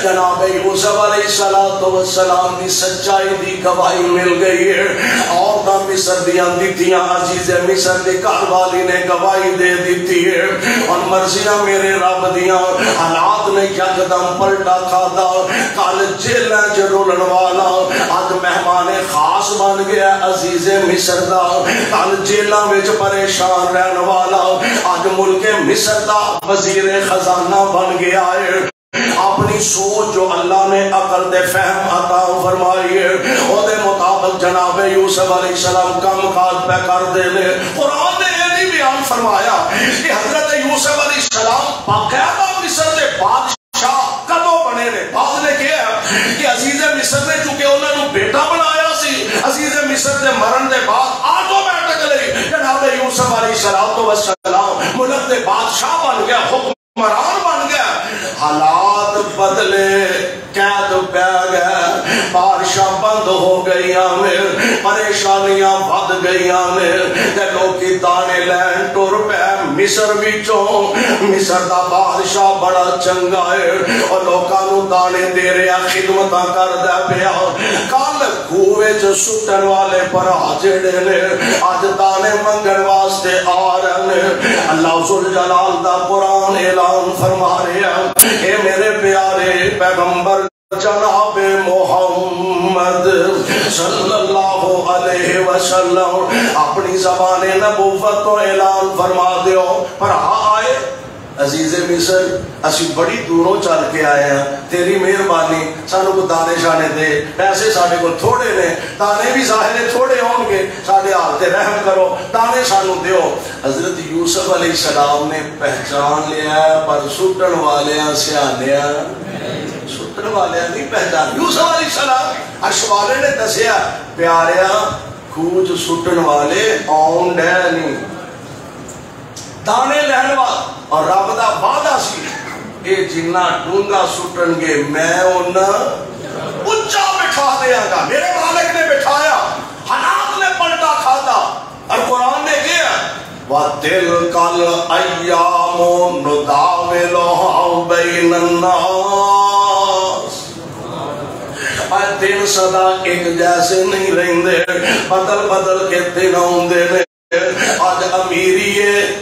جناب یوسف علیہ السلام دی سچائی دی گواہی مل گئی ہے. عورتاں مصر دیاں دتیاں، عزیز مصر دی گھر والی نے گواہی دے دیتی ہے. اور مرضیاں میرے رب دیاں حالات نے یکدم پلٹا کھادا. کل جیلاں چ رولن والا اج مہمان خاص بن گیا عزیز مصر دا. کل جیلاں وچ پریشان رہن والا اج ملک مصر دا وزیر خزانہ بن گیا ہے. اپنی سوچ جو اللہ نے عقل دے فہم عطا فرمائی ہے او دے مطابق جناب یوسف علیہ السلام کام کاج پہ کر دے لے. قرآن نے یہ نہیں بیان فرمایا کہ حضرت یوسف علیہ السلام باقاعدہ مصر دے بادشاہ کدوں بنے نے. بعد نے کیا کہ عزیز مصر نے چونکہ انہوں نے بیٹا بنایا سی، عزیز مصر دے مرن دے بعد آٹومیٹکلی جناب یوسف علیہ السلام ملک دے بادشاہ بن گیا، حکمران بن گیا. حالات بدلے، قید پہ گئے، بارشاں بند ہو گئی میں، پریشانیاں بد گئی میں، لوکی دانے لین ٹر پہ مصر وچوں. مصر دا بادشاہ بڑا چنگا ہے اور لوکاں نو دانے دے رہا، خدمتاں کردا پیا. کل کوے چ سٹن والے بھرا جڑے نے اج دانے منگن واسطے آ رہے نے. اللہ ذوالجلال دا قرآن اعلان فرما رہا اے میرے پیارے پیغمبر جناب محمد صلی اللہ علیہ وسلم اپنی زبان نبوت تو اعلان فرما دیو. پر آئے عزیز مصر اسی بڑی دوروں چل کے آئے ہیں، تیری مہربانی سانو کو دانے شانے دے. پیسے ساڑھے کو تھوڑے نے، دانے بھی ظاہر تھوڑے ہوں گے، ساڑھے آلتے رحم کرو، دانے سانو دیو. حضرت یوسف علیہ السلام نے پہچان لیا پر سٹن والیاں سیانیاں سٹن والیاں نہیں پہچان. یوسف علیہ السلام عرش والے نے دسیا پیاریاں کھوج سٹن والے آن ڈے نہیں، دانے لہن والا. اور رب دا وعدہ سی اے جنہ ڈونگا سٹن گے میں انہاں اونچا بٹھا دیاں گا. میرے مالک نے بٹھایا، حالات نے پلٹا کھاتا. اور قرآن نے کیا وَتِلْكَ الْأَيَّامُ نُدَاوِلُهَا بَيْنَ النَّاسِ. دن سدا ایک جیسے نہیں رہندے، بدل بدل کے دن ہوندے نے. آج امیری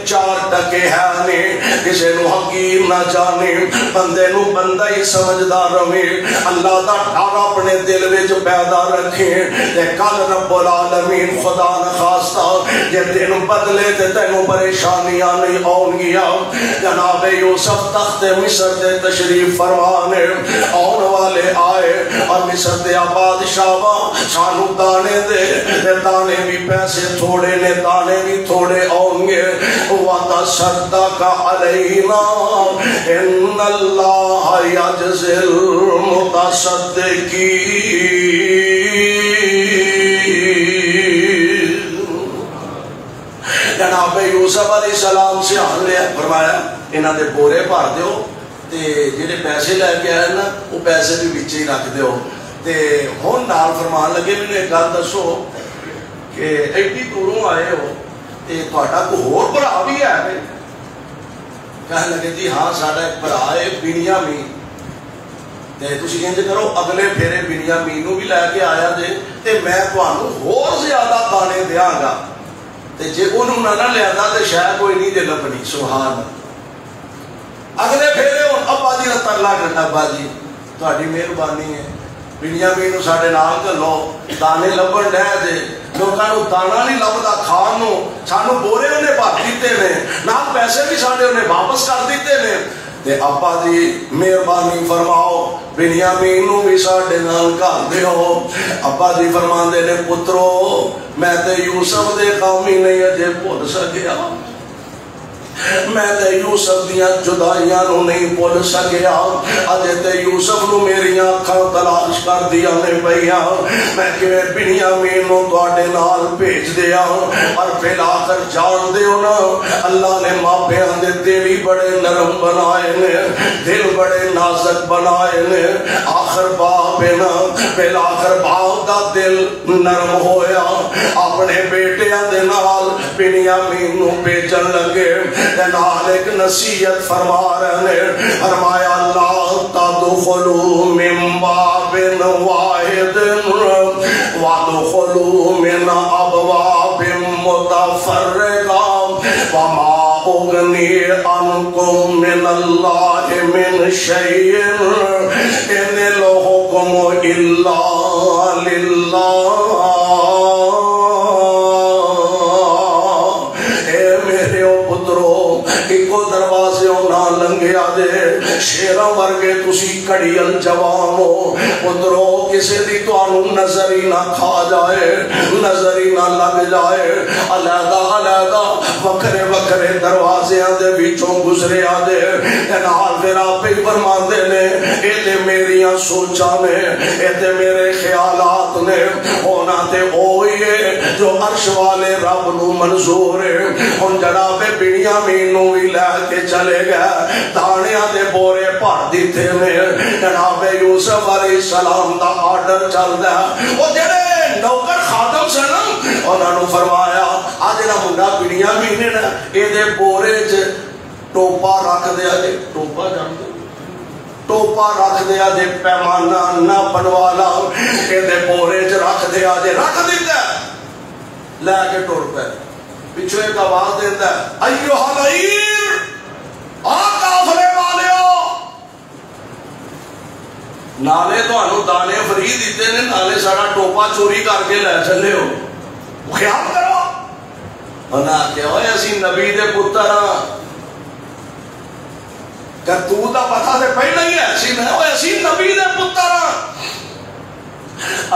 چار ٹکے ہے نے، کسے نو حقیر نہ جانے، بندے نو بندہ ہی سمجھدار رہے. اللہ دا ڈر اپنے دل وچ پیدا رکھے. تے کل رب العالمین خدا نہ خواستہ جے دن بدلے تے تینوں پریشانیاں نہیں آن گیا. جناب یوسف تخت مصر دے تشریف فرمانے آن والے آئے اور مصر دے بادشاہ سانو دانے دے، دانے بھی پیسے تھوڑے نے، دانے بھی تھوڑے آؤں گے. وَتَصَدَّقَ عَلَيْنَا إِنَّ اللَّهَ يَجْزِي الْمُتَصَدِّقِينَ. جناب یوسف علیہ السلام سے آن لیا، فرمایا انہاں دے بورے بھر دیو تے جڑے پیسے لے کے آئے نا وہ پیسے بھی وچ ہی رکھ دیو. تے ہن نال فرمان لگے مینوں ایک گل دسو کہ ایڈی دوروں آئے ہو تے تہاڈا کوئی ہور بھرا بھی ہے؟ کہنے لگے جی ہاں ساڈا ایک بھرا ہے بنیامین. تے تسی انج کرو اگلے پھیرے بنیامین نو بھی لے کے آیا جے تے میں تہانوں ہور زیادہ دانے دیاں گا. تے جے انہوں نہ لیا تے شاید کوئی نہیں جے لبنی. سبحان. اگلے پھیرے ہن ابا جی دا ترلا کرنا، ابا جی تہاڈی مہربانی ہے بنیامین نو ساڈے نال گلو، دانے لبن ڈے جے، لوکاں نو دانا نہیں لبدا کھان نو. سانو بورے انہیں بھر دیتے نے، نال پیسے بھی ساڈے انہیں واپس کر دیتے نے. تے ابا جی مہربانی فرماؤ بنیامین نو بھی ساڈے نال گھل دیو. ابا جی فرماندے نے پترو میں تے یوسف دے کام ہی نہیں اجے بھول سکیا. میں تے یوسف دیاں جدائیاں نو نہیں بھول سکیا، اجے تے یوسف نو میری اکھاں تلاش کر دیا نے پئیاں، میں کیویں بنیامین نو تواڈے نال بھیج دیا۔ اور پھر آخر جان دیو نا، اللہ نے ماپیاں دے دل ہی بڑے نرم بنائے نے، دل بڑے نازک بنائے نے۔ آخر باپ ہے نا، پھر آخر باپ دا دل نرم ہویا، اپنے بیٹیاں دے نال بنیامین نو بھیجن لگے۔ نال ایک نصیحت فرما رہے ہیں، فرمایا لا تدخلوا من باب واحد وادخلوا من ابواب متفرقہ وما اغنی عنکم من اللہ من شیء ان الحکم الا للہ۔ لنگیا دے شیراں ورگے تسی کڑیل جوان ہو پترو، کسی دی توانو نظر ہی نہ کھا جائے، نظر ہی نہ لگ جائے۔ علیحدہ علیحدہ وکھرے وکھرے دروازیاں دے بیچوں گزرے آدے نال پھر آپ ہی فرماندے نے اے تے میریاں سوچاں نے، اے تے میرے خیالات نے، ہونا تے اوہی ہے جو عرش والے رب نو منظور ہے۔ ہن جناب بنیامین نو بھی لے کے چلے گئے، دانیاں دے بورے بھر دیتے نے۔ جناب یوسف علیہ السلام دا آرڈر چلدا ہے، او جڑے نوکر خادم سن انہاں نو فرمایا آ جڑا منڈا بنیامین ہے نا، اے دے بورے چ ٹوپا رکھ دیا جے، ٹوپا جانتے ٹوپا رکھ دیا جے، پیمانہ نہ بنوالا، اے دے بورے چ رکھ دیا جے، رکھ دیتا لے کے ٹر پے۔ پچھو ایک آواز دیتا ہے ایوہ العیر، آ کافلے والیو، نالے تو انہوں دانے فری دیتے نے، نالے ساڑا ٹوپا چوری کر کے لے چلے ہو، خیال کرو۔ انہاں کہ ہوئے اسی نبی دے پتر ہاں، کرتوت دا پتہ سے پہلے ہی ہے، ہوئے اسی نبی دے پتر ہاں،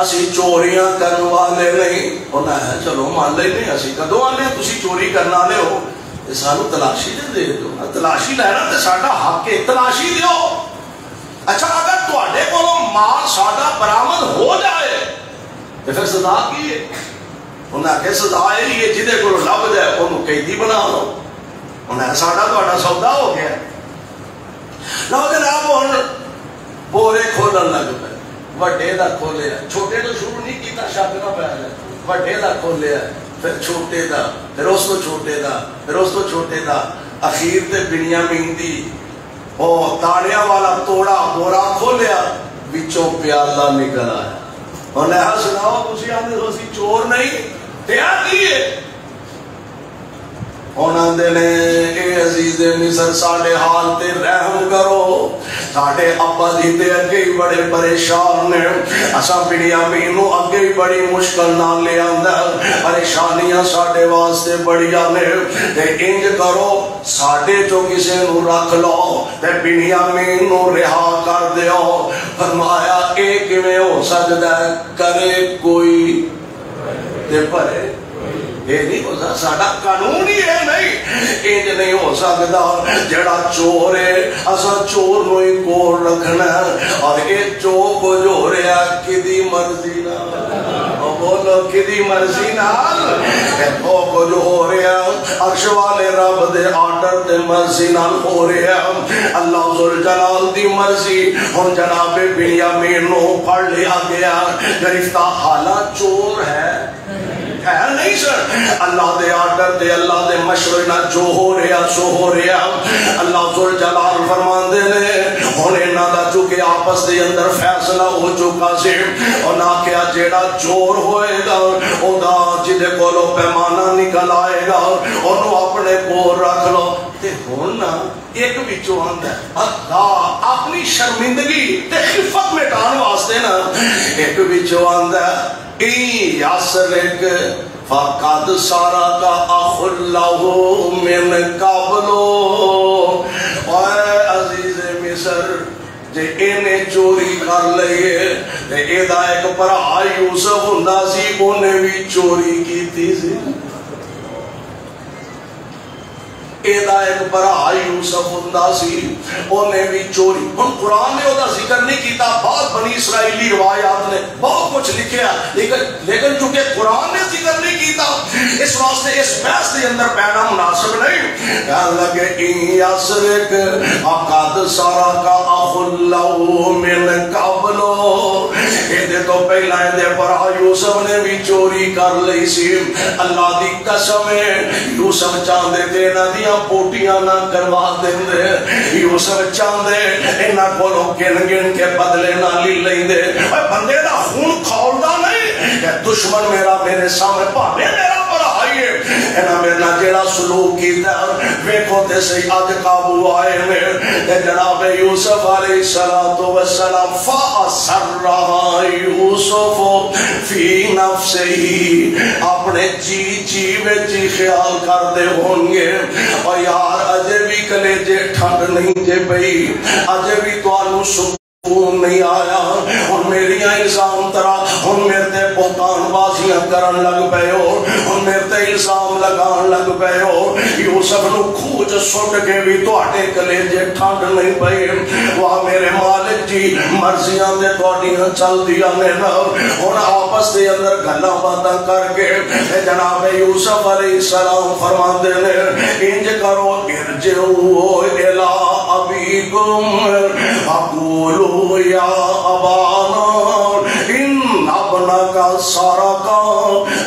اسی چوریاں کرنے والے نہیں۔ انہاں ہے چلو مان لے نہیں، اسی کدو آنے تسی چوری کرنا لے ہو، سانو تلاشی دے دو، تلاشی لینا تے ساڈا حق ہے، تلاشی دیو۔ اچھا اگر تواڈے کولوں مال ساڈا برآمد ہو جائے تے پھر سزا کی ہے؟ انہاں کہ سزا ہے جہدے کولوں لب جائے اونوں قیدی بنا لو۔ انہاں ساڈا تہاڈا سودا ہو گیا۔ لو جناب ہن بورے کھولن لگ پے، وڈے دا کھولیا، چھوٹے تو شروع نہیں کیتا، شک نہ پیا جائے، وڈے دا کھولیا، پھر چھوٹے دا، پھر اس کو چھوٹے دا، پھر اس کو چھوٹے دا، اخیر تے بنیامین دی او تانیاں والا توڑا بورا کھولیا، بچوں پیالہ نکل آیا۔ انہیں ہاں سناؤ تسی آنے تو اسی چور نہیں، دیا کیے؟ انہوں نے اے عزیز مصر ساڑھے حال تے رحم کرو، ساڑھے ابا جی تے اگے ہی بڑے پریشان نے، اسا بنیامین نو اگے ہی بڑی مشکل نہ لے آندا، پریشانیاں ساڑھے واسطے بڑی آنے، تے انج کرو ساڑھے جو کسے نو رکھ لو تے بنیامین نو رہا کر دیو۔ فرمایا ایک میں ہو سکتا ہے کرے کوئی تے پرے، یہ نہیں ہو سکتا، ساڑھا قانون ہی ہے نہیں، انج نہیں ہو سکتا، جڑا چور ہے اسا چور نو ہی کول رکھنا، اور یہ چور کو جو ہو رہا کدی مرضی نال، بولو کدی مرضی نال، وہ کو جو ہو رہا عرش والے رب دے آرڈر دے مرضی نال ہو رہا، اللہ ذوالجلال دی مرضی۔ ہن جناب بنیامین نو پڑ لیا گیا، گرفتہ حالات چور ہے نہیں سر، اللہ دے آرڈر دے، اللہ دے مشورے نہ جو ہو رہا سو ہو رہا۔ اللہ ذوالجلال فرمان دے نے ہن انہاں دا چونکہ آپس دے اندر فیصلہ ہو چکا سی، اور نہ کیا جیڑا چور ہوئے گا او دا جدے کولو پیمانہ نکل آئے گا اونوں اپنے کول رکھ لو۔ تے ہن نا ایک وچوں آندا ہے اللہ اپنی شرمندگی تے خفت مٹان واسطے نا ایک وچوں آندا ہے یاسرک فقد سارا اخ اللہ من قبلو، اے عزیز مصر جے انہیں چوری کر لئیے تے اے دا ایک بھرا یوسف ہوندا سی انہیں بھی چوری کیتی سی۔ ایدہ ایک برا یوسف ہندہ سی انہیں بھی چوری. قرآن نے وہ ذکر نہیں کیتا, بعض بنی اسرائیلی روایات نے بہت کچھ لکھیا, لیکن چونکہ قرآن نے ذکر نہیں کیتا اس واسطے اس بحث کے اندر پہنا مناسب نہیں. کہنے لگے ان یسرک اقد سرک اخ لہ من قبلو, یہ تو پہلا ہے برا یوسف نے بھی چوری کر لی سی. اللہ دی قسم ہے یوسف چاندے تے نہ دیا پوٹیاں نہ کروا دے, یوسف چاندے انہاں کولوں گن گن کے بدلے نہ لی لیندے. بندے دا خون کھولدا نہیں کہ دشمن میرا میرے سامنے پاوے میرا بھائی ہے, انہاں میرے نال جیڑا سلوک کیتا ویکھو تے صحیح اج قابو آئے نے. تے جناب یوسف علیہ السلام فَأَسَرَّهَا یوسف فی نفسہ, اپنے جی وچ خیال کردے ہون گے اور یار اجے بھی کلیجے ٹھنڈ نہیں جے پئی, اجے بھی تانوں سکون نہیں آیا, ہن میریاں الزام ترا ہن میرے تے بہتان بازیاں کرن لگ پئے ہو, ہن میرے تے الزام لگان لگ پئے ہو. یوسف نو کھوج سٹ کے بھی تواڈے کلیجے ٹھنڈ نہیں پئی. واہ میرے مالک جی مرضیاں تے تواڈیاں چلدیاں نے نا. ہن آپس دے اندر گلاں باتاں کر کے جناب یوسف علیہ السلام فرماندے نے انج کرو ارجعوا الی ابیکم اقولوا یا ابانا ان ابنک سرق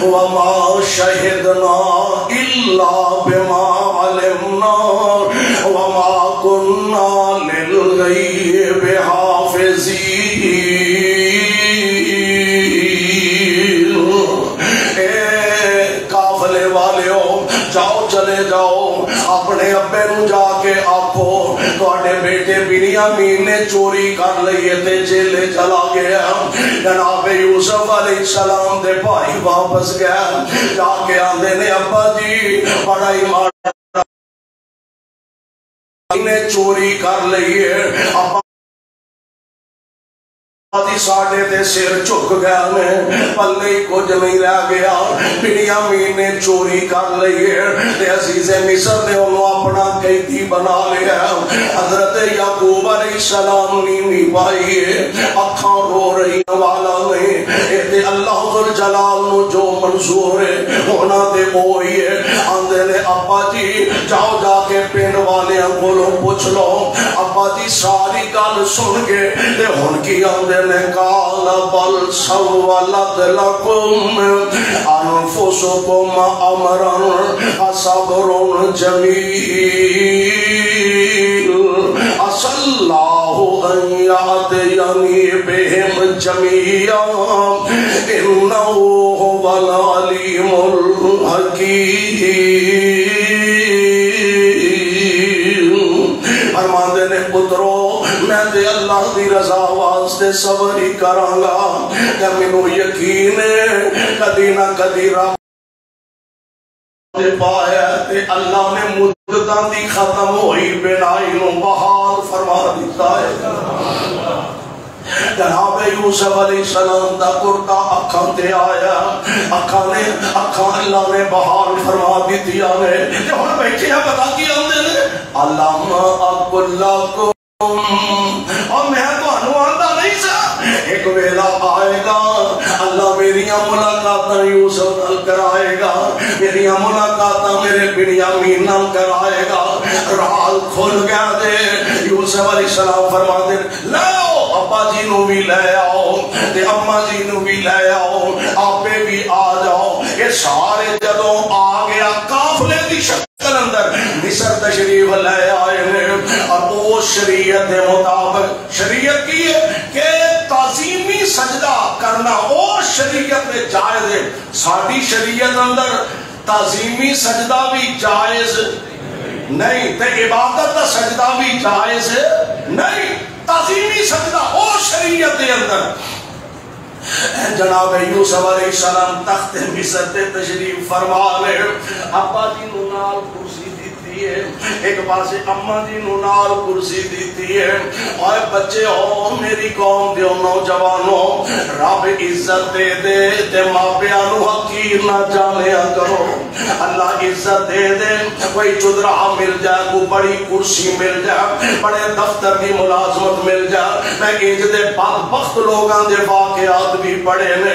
وما شہدنا الا بما علمنا وما كنا للغیب حافظین. قافلے والے ہو جاؤ, چلے جاؤ, اپنے ابے نو جا کے آکھو تواڈے بیٹے بنیامین نے چوری کر لئی تے جیلے چلا گیا. جناب یوسف علیہ السلام دے بھائی واپس گیا, جا کے آندے نے ابا جی بڑا ہی ماڑا نے چوری کر لئی ہے. ابا ساڑھے تے سر چک گیا میں پلے ہی کچھ نہیں رہ گیا. بنیامین نے چوری کر لئی ہے تے عزیز مصر نے انہوں اپنا قیدی بنا لیا. حضرت یعقوب علیہ السلام نیمی پائی ہے, اکھاں رو رہی والا نہیں. تے اللہ ذوالجلال نو جو منظور ہے ہونا دے ہوئی ہے. آندے نے ابا جی جاؤ جا کے پنڈ والیاں کولوں پوچھ لو. ابا جی ساری گل سن کے تے ہن کی آندے نے قال بل سولت لکم انفسکم امرا صبر جمیل عسى الله ان يأتيني بهم جميعا انه هو العليم الحكيم. فرماندے نے پترو میں تے اللہ دی رضا واسطے صبر ہی کراں گا کہ مینوں یقین ہے کدی نہ کدی رب پایا تے اللہ نے مدتاں دی ختم ہوئی بینائی نو بحال فرما دیتا ہے. جناب یوسف علیہ السلام دا کرتا اکھاں تے آیا, اکھاں اللہ نے بحال فرما دیتی آنے. ہن بیٹھے ہیں پتہ کی آندے نے علم اقل لکم, اور میں تو انو آندہ نہیں سا ایک ویلا آئے گا اللہ میریاں ملاقاتاں یوسف نال کرائے گا, میریاں ملاقاتاں میرے بنیامین نال کرائے گا. رال کھل گیا دے. یوسف علیہ السلام فرما دے لے آؤ ابا جی نو بھی لے آؤ تے اما جی نو بھی لے آؤ, آپے بھی آ جاؤ. یہ سارے جدوں آ گیا قافلے دی شکل اندر مصر تشریف لے آئے نے. اور وہ شریعت مطابق شریعت کی ہے کہ تعظیمی سجدہ کرنا وہ شریعت میں جائز ہے. ساری شریعت اندر تعظیمی سجدہ بھی جائز نہیں تے عبادت کا سجدہ بھی جائز نہیں. تعظیمی سجدہ وہ شریعت کے اندر. جناب یوسف علیہ السلام تخت مصر تے تشریف فرما لے. ابا جی نو نال کرسی دیتی ہے, ایک پاسے اما جی نو نال کرسی دیتی ہے. اور بچے ہو میری قوم دے نوجوانوں, رب عزت دے دے تے ماں پیاں نو حقیر نہ جانیا کرو. اللہ عزت عزت دے دے، کوئی چدرا مل جائے، کوئی بڑی کرسی مل جائے، بڑے دفتر کی ملازمت مل جائے۔ میں انج دے بدبخت لوگاں دے واقعات بھی پڑھے نے،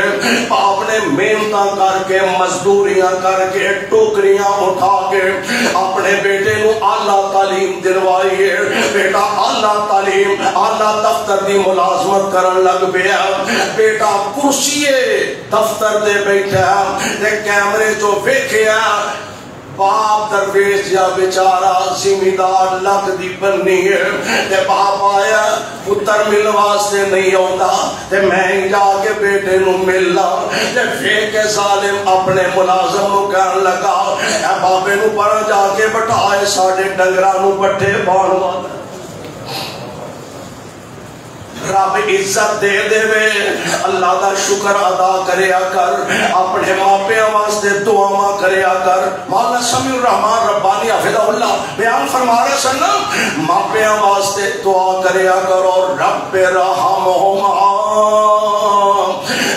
باپ نے محنتاں کر کے مزدوریاں کر کے ٹوکریاں اٹھا کے اپنے بیٹے نو اعلیٰ تعلیم دلوائی ہے، بیٹا اعلیٰ تعلیم اعلیٰ دفتر دی ملازمت کرن لگ پیا، بیٹا کرسی دفتر دے بیٹھا تے کیمرے چو ویکھیا باپ درویش یا بیچارہ زمیندار لک دی بننی ہے، تے باپ آیا پتر مل واسطے نہیں آندا تے میں جا کے بیٹے نو ملنا، تے فیک ظالم اپنے ملازم نو کہن لگا اے بابے نو پڑھ جا کے بٹھائے ساڈے ڈنگراں نو پٹھے پاؤن والا۔ رب عزت دے دے وے، اللہ دا شکر ادا کریا کر، اپنے ماپیاں واسطے دعا کریا کر۔ مولانا سمیع الرحمن ربانی حفظہ اللہ بیان فرما رہے سن، ماپیاں واسطے دعا کریا کر، اور رب رحمہما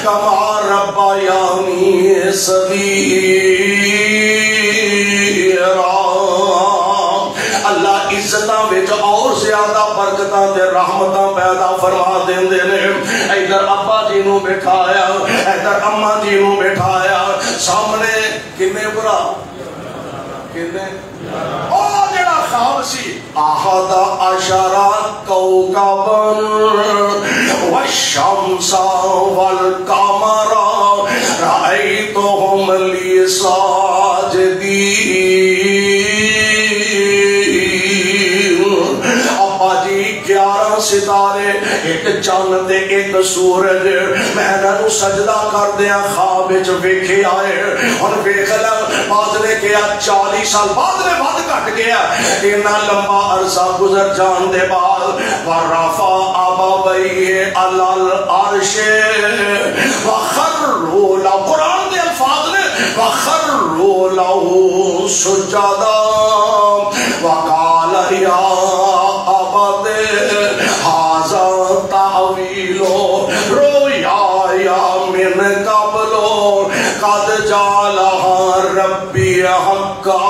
کما ربیانی صغیرا۔ اللہ عزتاں وچ اور زیادہ برکتاں تے رحمتاں پیدا فرما دیندے نے۔ ادھر ابا جی نو بٹھایا، ادھر اما جی نو بٹھایا، سامنے کنے برا کنے او جڑا خواب سی احد عشر کوكبا والشمس والقمر رأيتهم لي ساجدين۔ 11 ستارے، ایک چاند تے ایک سورج، میں انہوں سجدہ کر دیا خواب وچ ویکھے آئے۔ اور ویکھ لیا بعد نے کیا 40 سال بعد نے ود کٹ گیا، اتنا لمبا عرصہ گزر جان دے بعد ورفع ابویہ علی العرش وخروا له، قرآن دے الفاظ نے وخروا له سجدا وقال یا ابت ھذا تعویل رؤیا من قبل قد جعلها ربی حقا۔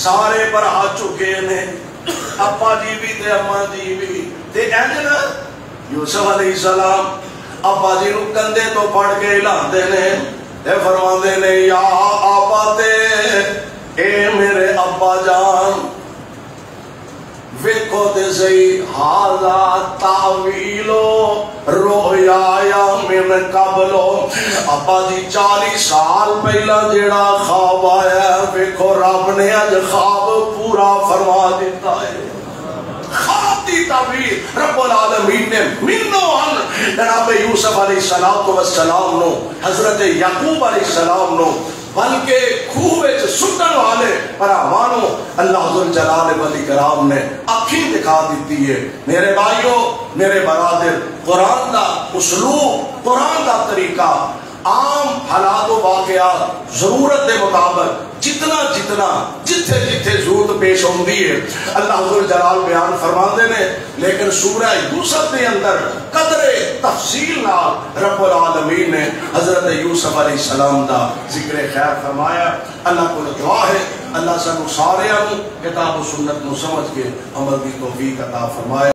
سارے پر آ چکے نے، ابا جی بھی تے اما جی بھی تے اینج نا یوسف علیہ السلام ابا جی نو کندھے تو پھڑ کے لاندے نے تے فرماندے نے یا آبا تے اے میرے ابا جان ویکھو تے صحیح ھذا تعویل رؤیا من قبل، ابا جی 40 سال پہلا جیڑا خواب آیا ویکھو رب نے اج خواب پورا فرما دیتا ہے۔ خواب دی تعبیر رب العالمین نے منو ان جناب یوسف علیہ السلام نو، حضرت یعقوب علیہ السلام نو، بلکہ کھوہ وچ سٹن والے پراوانوں اللہ ذوالجلال والاکرام نے اکھیں دکھا دیتی ہے۔ میرے بھائیو، میرے برادر، قرآن دا اسلوب، قرآن دا طریقہ عام حالات و واقعات ضرورت دے مطابق جتنا جتھے ضرورت پیش ہوندی ہے اللہ ذوالجلال بیان فرماندے نے، لیکن سورہ یوسف دے اندر قدر تفصیل نال رب العالمین نے حضرت یوسف علیہ السلام دا ذکر خیر فرمایا۔ اللہ کو دعا ہے اللہ سانو سارے کتاب و سنت نو سمجھ کے عمل کی توفیق عطا فرمائے۔